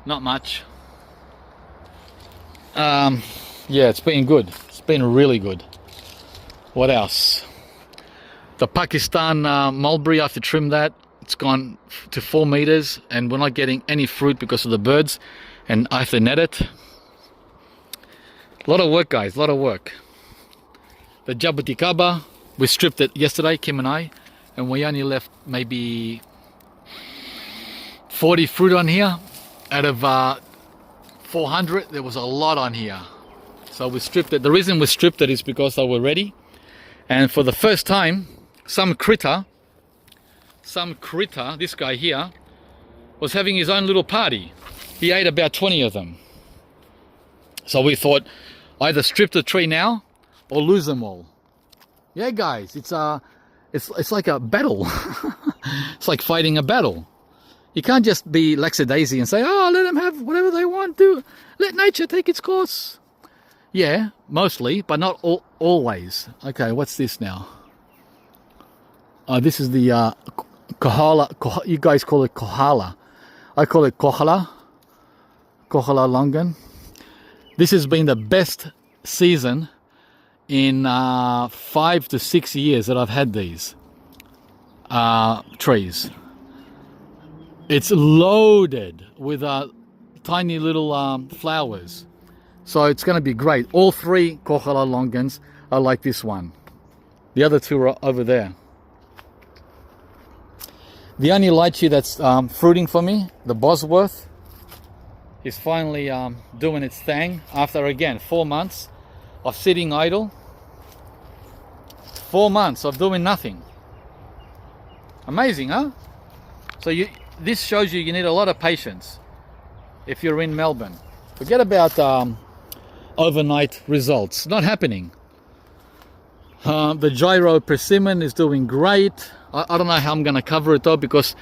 S1: Not much. Yeah, it's been good. It's been really good. What else? The Pakistan mulberry, I have to trim that. It's gone to 4 meters and we're not getting any fruit because of the birds, and I have to net it. A lot of work, guys, a lot of work. The jabuticaba, We stripped it yesterday, Kim and I, and we only left maybe 40 fruit on here. Out of 400, there was a lot on here. So we stripped it. The reason we stripped it is because they were ready. And for the first time, some critter, this guy here, was having his own little party. He ate about 20 of them. So we thought, either strip the tree now or lose them all. Yeah, guys, it's like a battle. It's like fighting a battle. You can't just be lackadaisy and say, oh, let them have whatever they want to. Let nature take its course. Yeah, mostly, but not always. Okay, what's this now? This is the kohala. You guys call it kohala. I call it kohala. Kohala longan. This has been the best season in 5 to 6 years that I've had these trees. It's loaded with tiny little flowers. So it's going to be great. All 3 kohala longans are like this one. The other 2 are over there. The only lychee that's fruiting for me, the Bosworth, is finally doing its thing after, again, 4 months of sitting idle. 4 months of doing nothing. Amazing, huh? So this shows you need a lot of patience if you're in Melbourne. Forget about overnight results. Not happening. The gyro persimmon is doing great. I don't know how I'm going to cover it though, because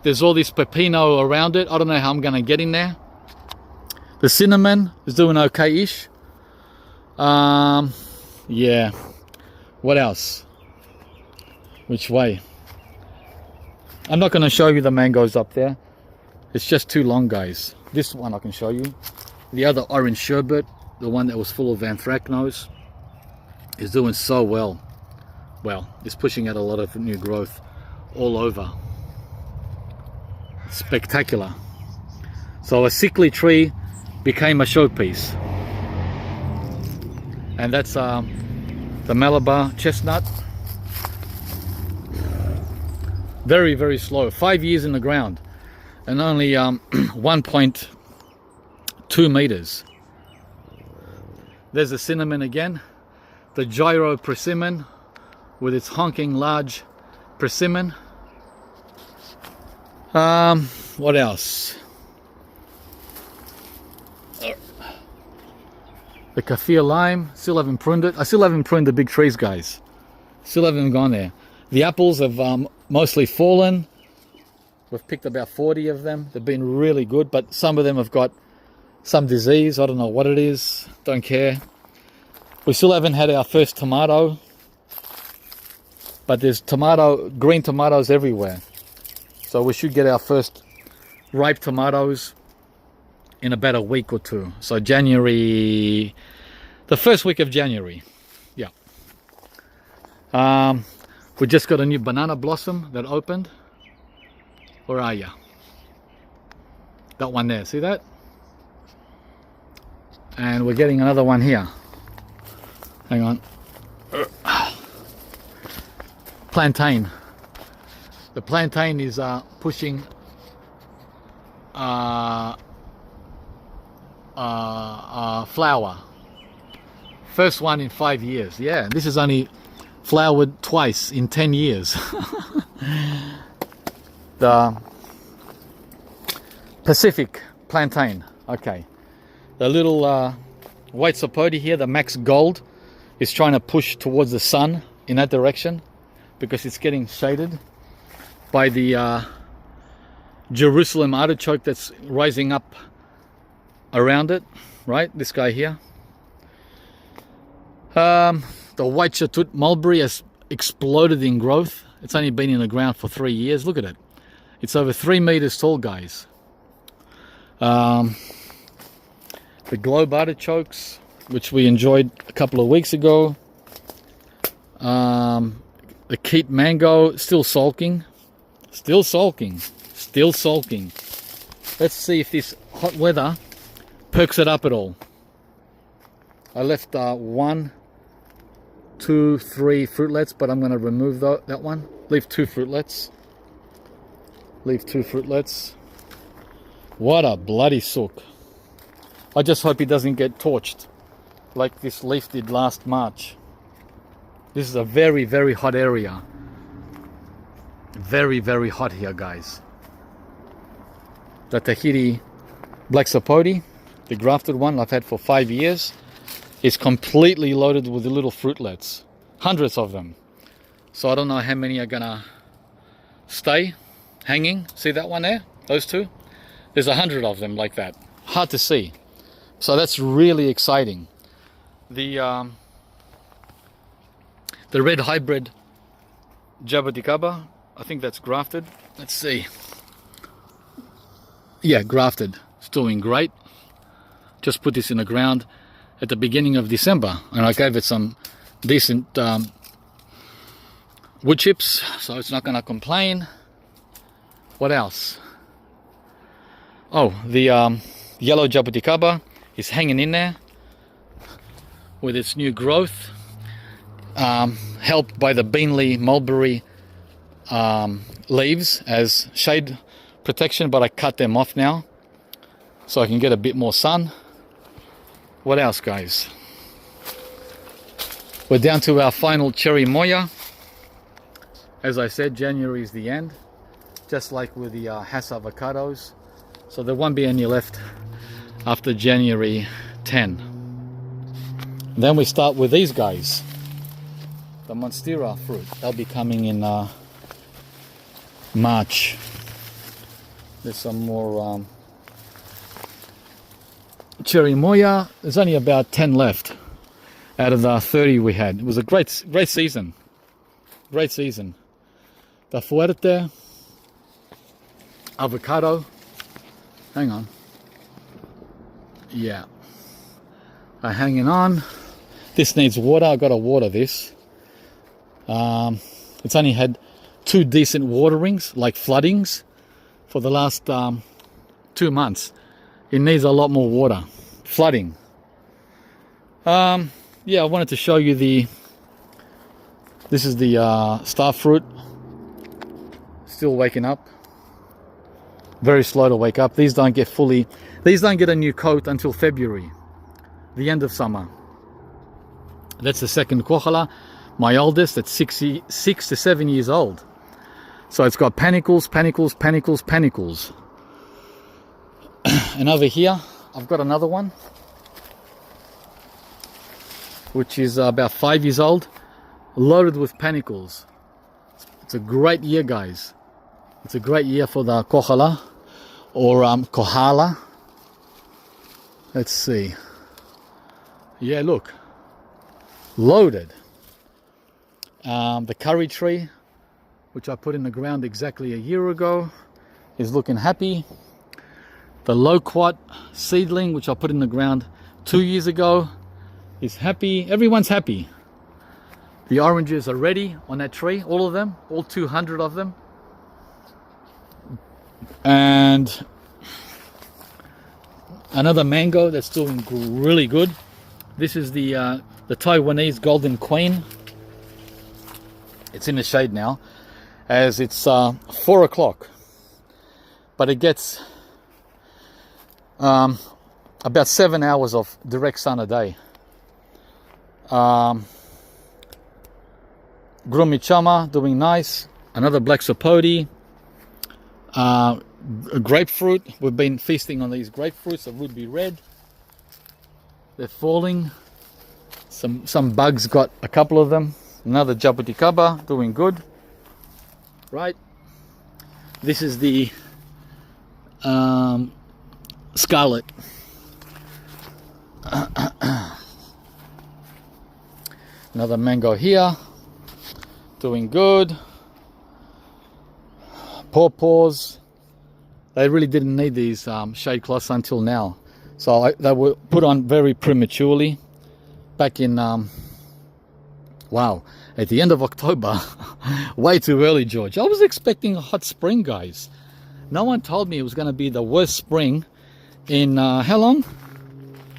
S1: there's all this pepino around it. I don't know how I'm going to get in there. The cinnamon is doing okay-ish. Yeah. What else? Which way? I'm not going to show you the mangoes up there. It's just too long, guys. This one I can show you. The other orange sherbet, the one that was full of anthracnose, is doing so well. Well, it's pushing out a lot of new growth all over. Spectacular. So a sickly tree became a showpiece. And that's the Malabar chestnut. Very, very slow. 5 years in the ground and only 1.2 meters. There's the cinnamon again. The gyro persimmon with its honking large persimmon. What else? The kaffir lime, still haven't pruned it. I still haven't pruned the big trees, guys. Still haven't gone there. The apples have mostly fallen. We've picked about 40 of them. They've been really good, but some of them have got some disease. I don't know what it is. Don't care. We still haven't had our first tomato, but there's green tomatoes everywhere. So we should get our first ripe tomatoes in about a week or two. So January, the first week of January. Yeah. We just got a new banana blossom that opened. Where are you? That one there, see that? And we're getting another one here. Hang on. Plantain. The plantain is pushing flower. First one in 5 years. Yeah, this is only flowered twice in 10 years. The Pacific plantain. Okay. The little white sapote here, the Max Gold, is trying to push towards the sun in that direction because it's getting shaded by the Jerusalem artichoke that's rising up around it, right? This guy here. The white Shatut mulberry has exploded in growth. It's only been in the ground for 3 years. Look at it. It's over 3 meters tall, guys. The globe artichokes, which we enjoyed a couple of weeks ago. The keat mango, still sulking. Still sulking. Still sulking. Let's see if this hot weather perks it up at all. I left one 2, 3 fruitlets, but I'm going to remove that one. Leave 2 fruitlets. Leave 2 fruitlets. What a bloody sook. I just hope he doesn't get torched like this leaf did last March. This is a very, very hot area. Very, very hot here, guys. The Tahiti black sapote, the grafted one I've had for 5 years, is completely loaded with the little fruitlets. Hundreds of them. So I don't know how many are gonna stay hanging. See that one there? Those two? There's 100 of them like that. Hard to see. So that's really exciting. The red hybrid jabuticaba, I think that's grafted. Let's see. Yeah, grafted. It's doing great. Just put this in the ground at the beginning of December, and I gave it some decent wood chips, so it's not going to complain. What else? Oh, the yellow jabuticaba is hanging in there with its new growth, helped by the Beanley mulberry leaves as shade protection, but I cut them off now so I can get a bit more sun. What else, guys? We're down to our final Cherimoya. As I said, January is the end, just like with the Hass avocados. So there won't be any left after January 10. Then we start with these guys, the Monstera fruit. They'll be coming in March. There's some more Cherimoya. There's only about 10 left out of the 30 we had. It was a great season. Great season. The Fuerte avocado. Hang on. Yeah. Hanging on. This needs water. I've got to water this. It's only had 2 decent waterings, like floodings, for the last 2 months. It needs a lot more water. Flooding. Yeah, I wanted to show you this is the star fruit. Still waking up. Very slow to wake up. These don't get a new coat until February, the end of summer. That's the second kohala, my oldest, that's 6 to 7 years old. So it's got panicles, panicles, panicles, panicles. And over here, I've got another one, which is about 5 years old, loaded with panicles. It's a great year, guys. It's a great year for the kohala, or kohala. Let's see. Yeah, look. Loaded. The curry tree, which I put in the ground exactly a year ago, is looking happy. The loquat seedling, which I put in the ground 2 years ago, is happy. Everyone's happy. The oranges are ready on that tree, all of them, all 200 of them. And another mango that's doing really good. This is the Taiwanese Golden Queen. It's in the shade now, as it's 4 o'clock. But it gets about 7 hours of direct sun a day. Grumichama doing nice. Another black sapote. A grapefruit. We've been feasting on these grapefruits, the ruby red. They're falling. Some bugs got a couple of them. Another jabuticaba doing good. Right. This is the scarlet. Another mango here, doing good. Pawpaws, they really didn't need these shade cloths until now, so they were put on very prematurely back in wow, at the end of October. Way too early, George. I was expecting a hot spring, guys. No one told me it was going to be the worst spring in how long?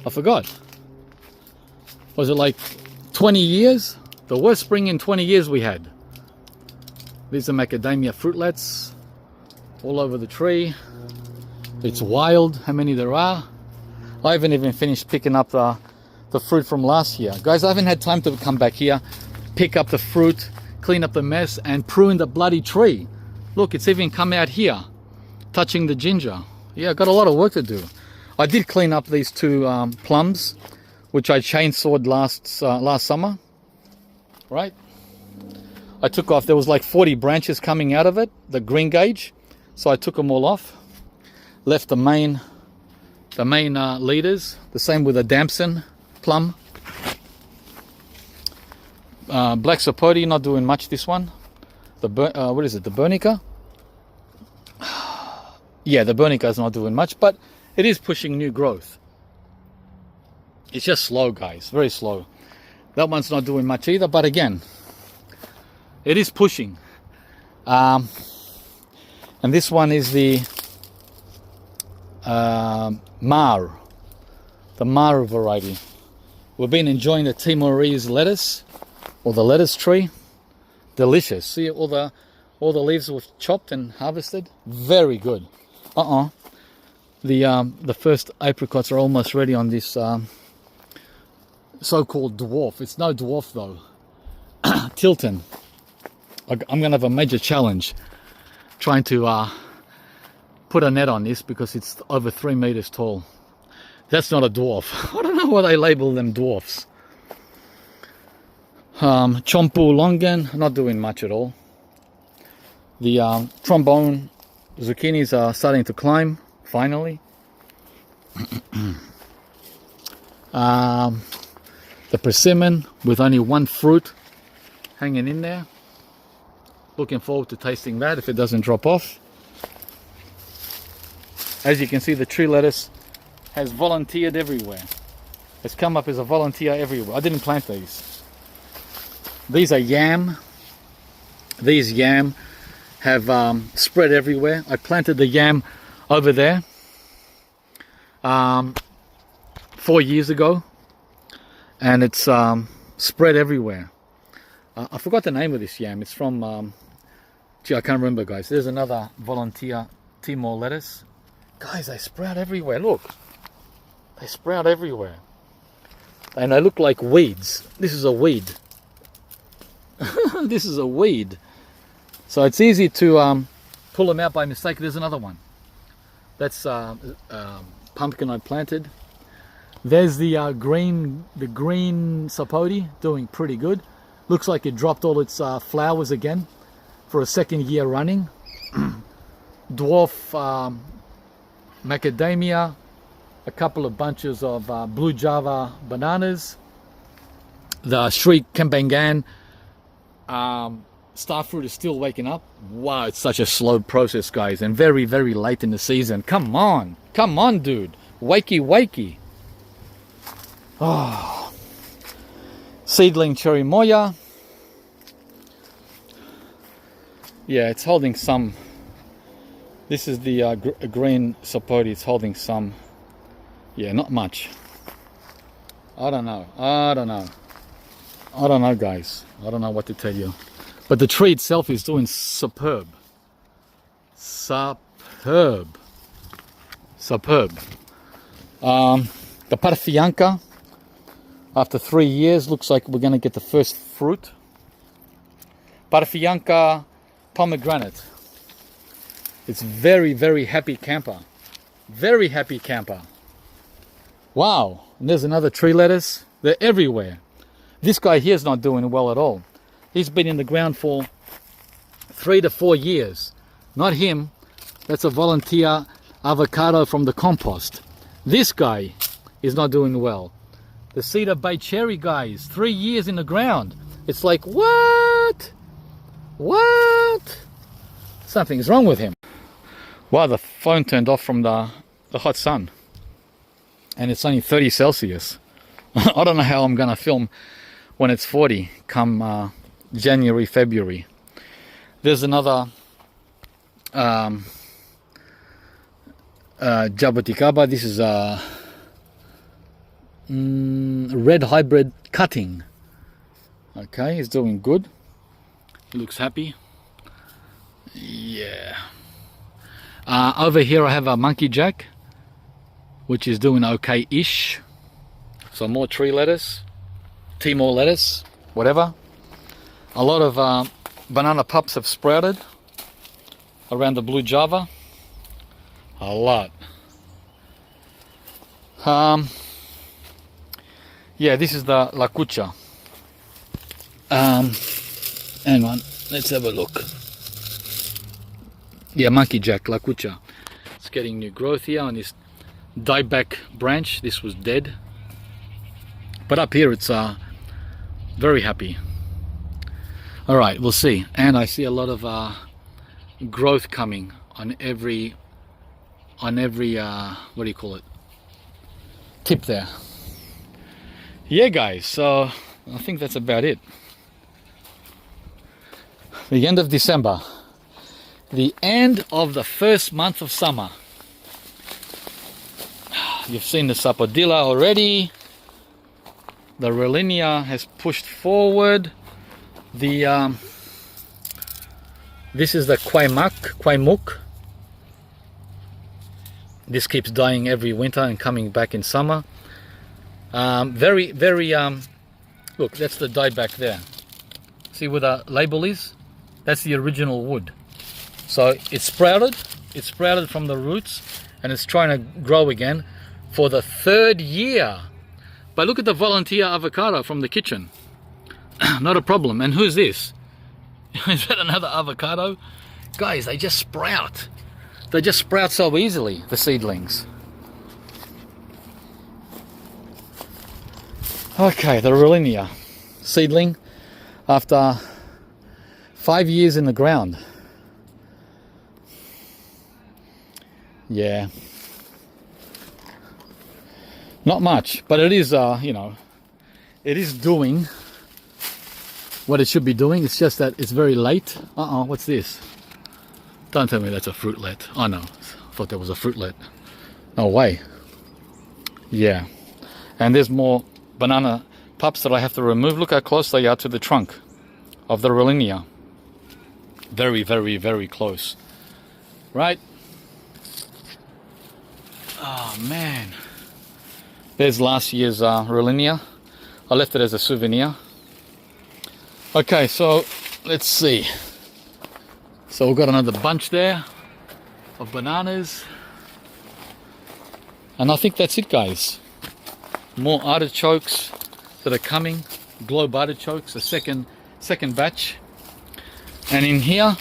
S1: I forgot. Was it like 20 years? The worst spring in 20 years we had. These are macadamia fruitlets all over the tree. It's wild how many there are. I haven't even finished picking up the fruit from last year. Guys, I haven't had time to come back here, pick up the fruit, clean up the mess, and prune the bloody tree. Look, it's even come out here, touching the ginger. Yeah, I got a lot of work to do. I did clean up these two plums, which I chainsawed last summer, right? I took off, there was like 40 branches coming out of it, the green gauge. So I took them all off, left the main leaders, the same with the damson plum. Black sapote, not doing much this one. What is it, the Bernica? Yeah, the Bernica is not doing much, but it is pushing new growth. It's just slow, guys, very slow. That one's not doing much either, but again, it is pushing. And this one is the Mar, the Mar variety. We've been enjoying the Timorese lettuce, or the lettuce tree. Delicious. See all the leaves were chopped and harvested. Very good. The first apricots are almost ready on this so-called dwarf. It's no dwarf though. Tilton. I'm gonna have a major challenge trying to put a net on this because it's over 3 meters tall. That's not a dwarf. I don't know why they label them dwarfs. Jamboo Longan, not doing much at all. The trombone zucchinis are starting to climb, finally. The persimmon with only one fruit hanging in there. Looking forward to tasting that if it doesn't drop off. As you can see, the tree lettuce has volunteered everywhere. It's come up as a volunteer everywhere. I didn't plant these. These are yam. These yam have spread everywhere. I planted the yam over there 4 years ago, and it's spread everywhere. I forgot the name of this yam. It's from gee, I can't remember, guys. There's another volunteer Timor lettuce. Guys, they sprout everywhere. Look, they sprout everywhere, and they look like weeds. This is a weed. This is a weed. So it's easy to pull them out by mistake. There's another one. That's pumpkin I planted. There's the green sapote, doing pretty good. Looks like it dropped all its flowers again for a second year running. Dwarf macadamia, a couple of bunches of blue Java bananas. The Sri Kembangan starfruit is still waking up. Wow, it's such a slow process, guys, and very, very late in the season. Come on, dude. Wakey. Oh. Seedling Cherimoya. Yeah, it's holding some. This is the green sapote. It's holding some. Yeah, not much. I don't know, guys. I don't know what to tell you. But the tree itself is doing superb. Superb. The Parfianca, after 3 years, looks like we're going to get the first fruit. Parfianca Pomegranate. It's very, very happy camper. Very happy camper. Wow. And there's another tree lettuce. They're everywhere. This guy here is not doing well at all. He's been in the ground for 3 to 4 years. Not him. That's a volunteer avocado from the compost. This guy is not doing well. The Cedar Bay cherry guys, 3 years in the ground. It's like, what? Something's wrong with him. Wow, the phone turned off from the hot sun. And it's only 30 Celsius. I don't know how I'm going to film when it's 40 come January, February. There's another Jabuticaba. This is a red hybrid cutting. Okay, he's doing good. He looks happy. Yeah. Over here I have a monkey jack, which is doing okay-ish. Some more tree lettuce, Timor lettuce, whatever. A lot of banana pups have sprouted around the blue Java. A lot. Yeah, this is the lakucha. Hang on, let's have a look. Yeah, monkey jack, lakucha. It's getting new growth here on this dieback branch. This was dead. But up here it's very happy. Alright, we'll see. And I see a lot of growth coming on every what do you call it? Tip there. Yeah guys, so I think that's about it. The end of December. The end of the first month of summer. You've seen the sapodilla already. The Rollinia has pushed forward. The this is the Quaimuk. This keeps dying every winter and coming back in summer. Very look, that's the dieback there. See where the label is? That's the original wood. So it's sprouted from the roots and it's trying to grow again for the 3rd year. But look at the volunteer avocado from the kitchen. Not a problem. And who's this? Is that another avocado? Guys, they just sprout. They just sprout so easily, the seedlings. Okay, the Rollinia seedling after 5 years in the ground. Yeah. Not much, but it is, you know, it is doing what it should be doing. It's just that it's very late. What's this? Don't tell me that's a fruitlet. Oh no, I thought that was a fruitlet. No way. Yeah. And there's more banana pups that I have to remove. Look how close they are to the trunk of the Rollinia. Very, very, very close. Right? Oh man. There's last year's Rollinia. I left it as a souvenir. Okay, so let's see. So we've got another bunch there of bananas. And I think that's it, guys. More artichokes that are coming. Globe artichokes, the second batch. And in here,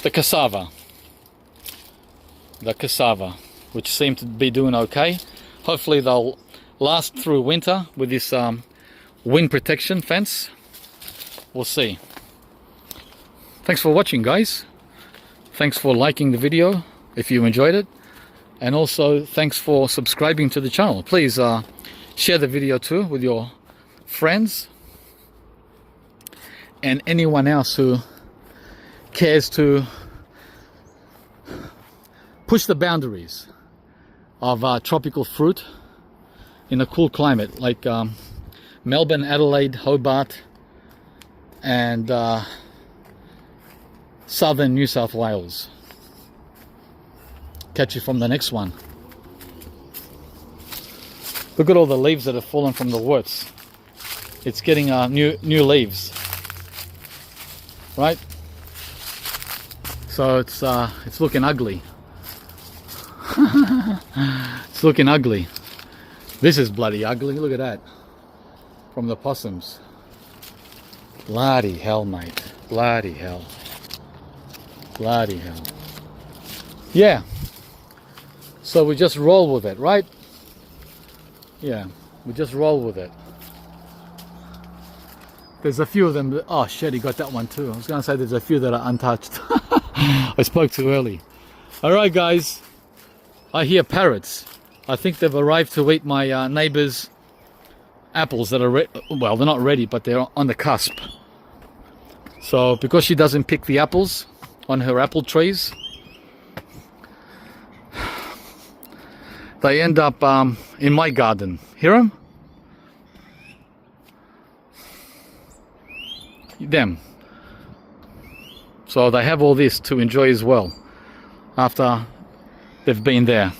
S1: the cassava. The cassava, which seem to be doing okay. Hopefully they'll last through winter with this wind protection fence. We'll see. Thanks for watching, guys. Thanks for liking the video if you enjoyed it. And also thanks for subscribing to the channel. Please share the video too with your friends and anyone else who cares to push the boundaries of tropical fruit in a cool climate like Melbourne, Adelaide, Hobart and southern New South Wales. Catch you from the next one. Look at all the leaves that have fallen from the worts. It's getting new leaves, right? So it's looking ugly. It's looking ugly. This is bloody ugly. Look at that. From the possums. Bloody hell, mate. Bloody hell. Bloody hell. Yeah. So we just roll with it, right? Yeah. We just roll with it. There's a few of them that, oh shit, he got that one too. I was going to say there's a few that are untouched. I spoke too early. Alright guys. I hear parrots. I think they've arrived to eat my neighbor's apples that are well, they're not ready, but they're on the cusp. So because she doesn't pick the apples on her apple trees, they end up in my garden. Hear them? them. So they have all this to enjoy as well after they've been there.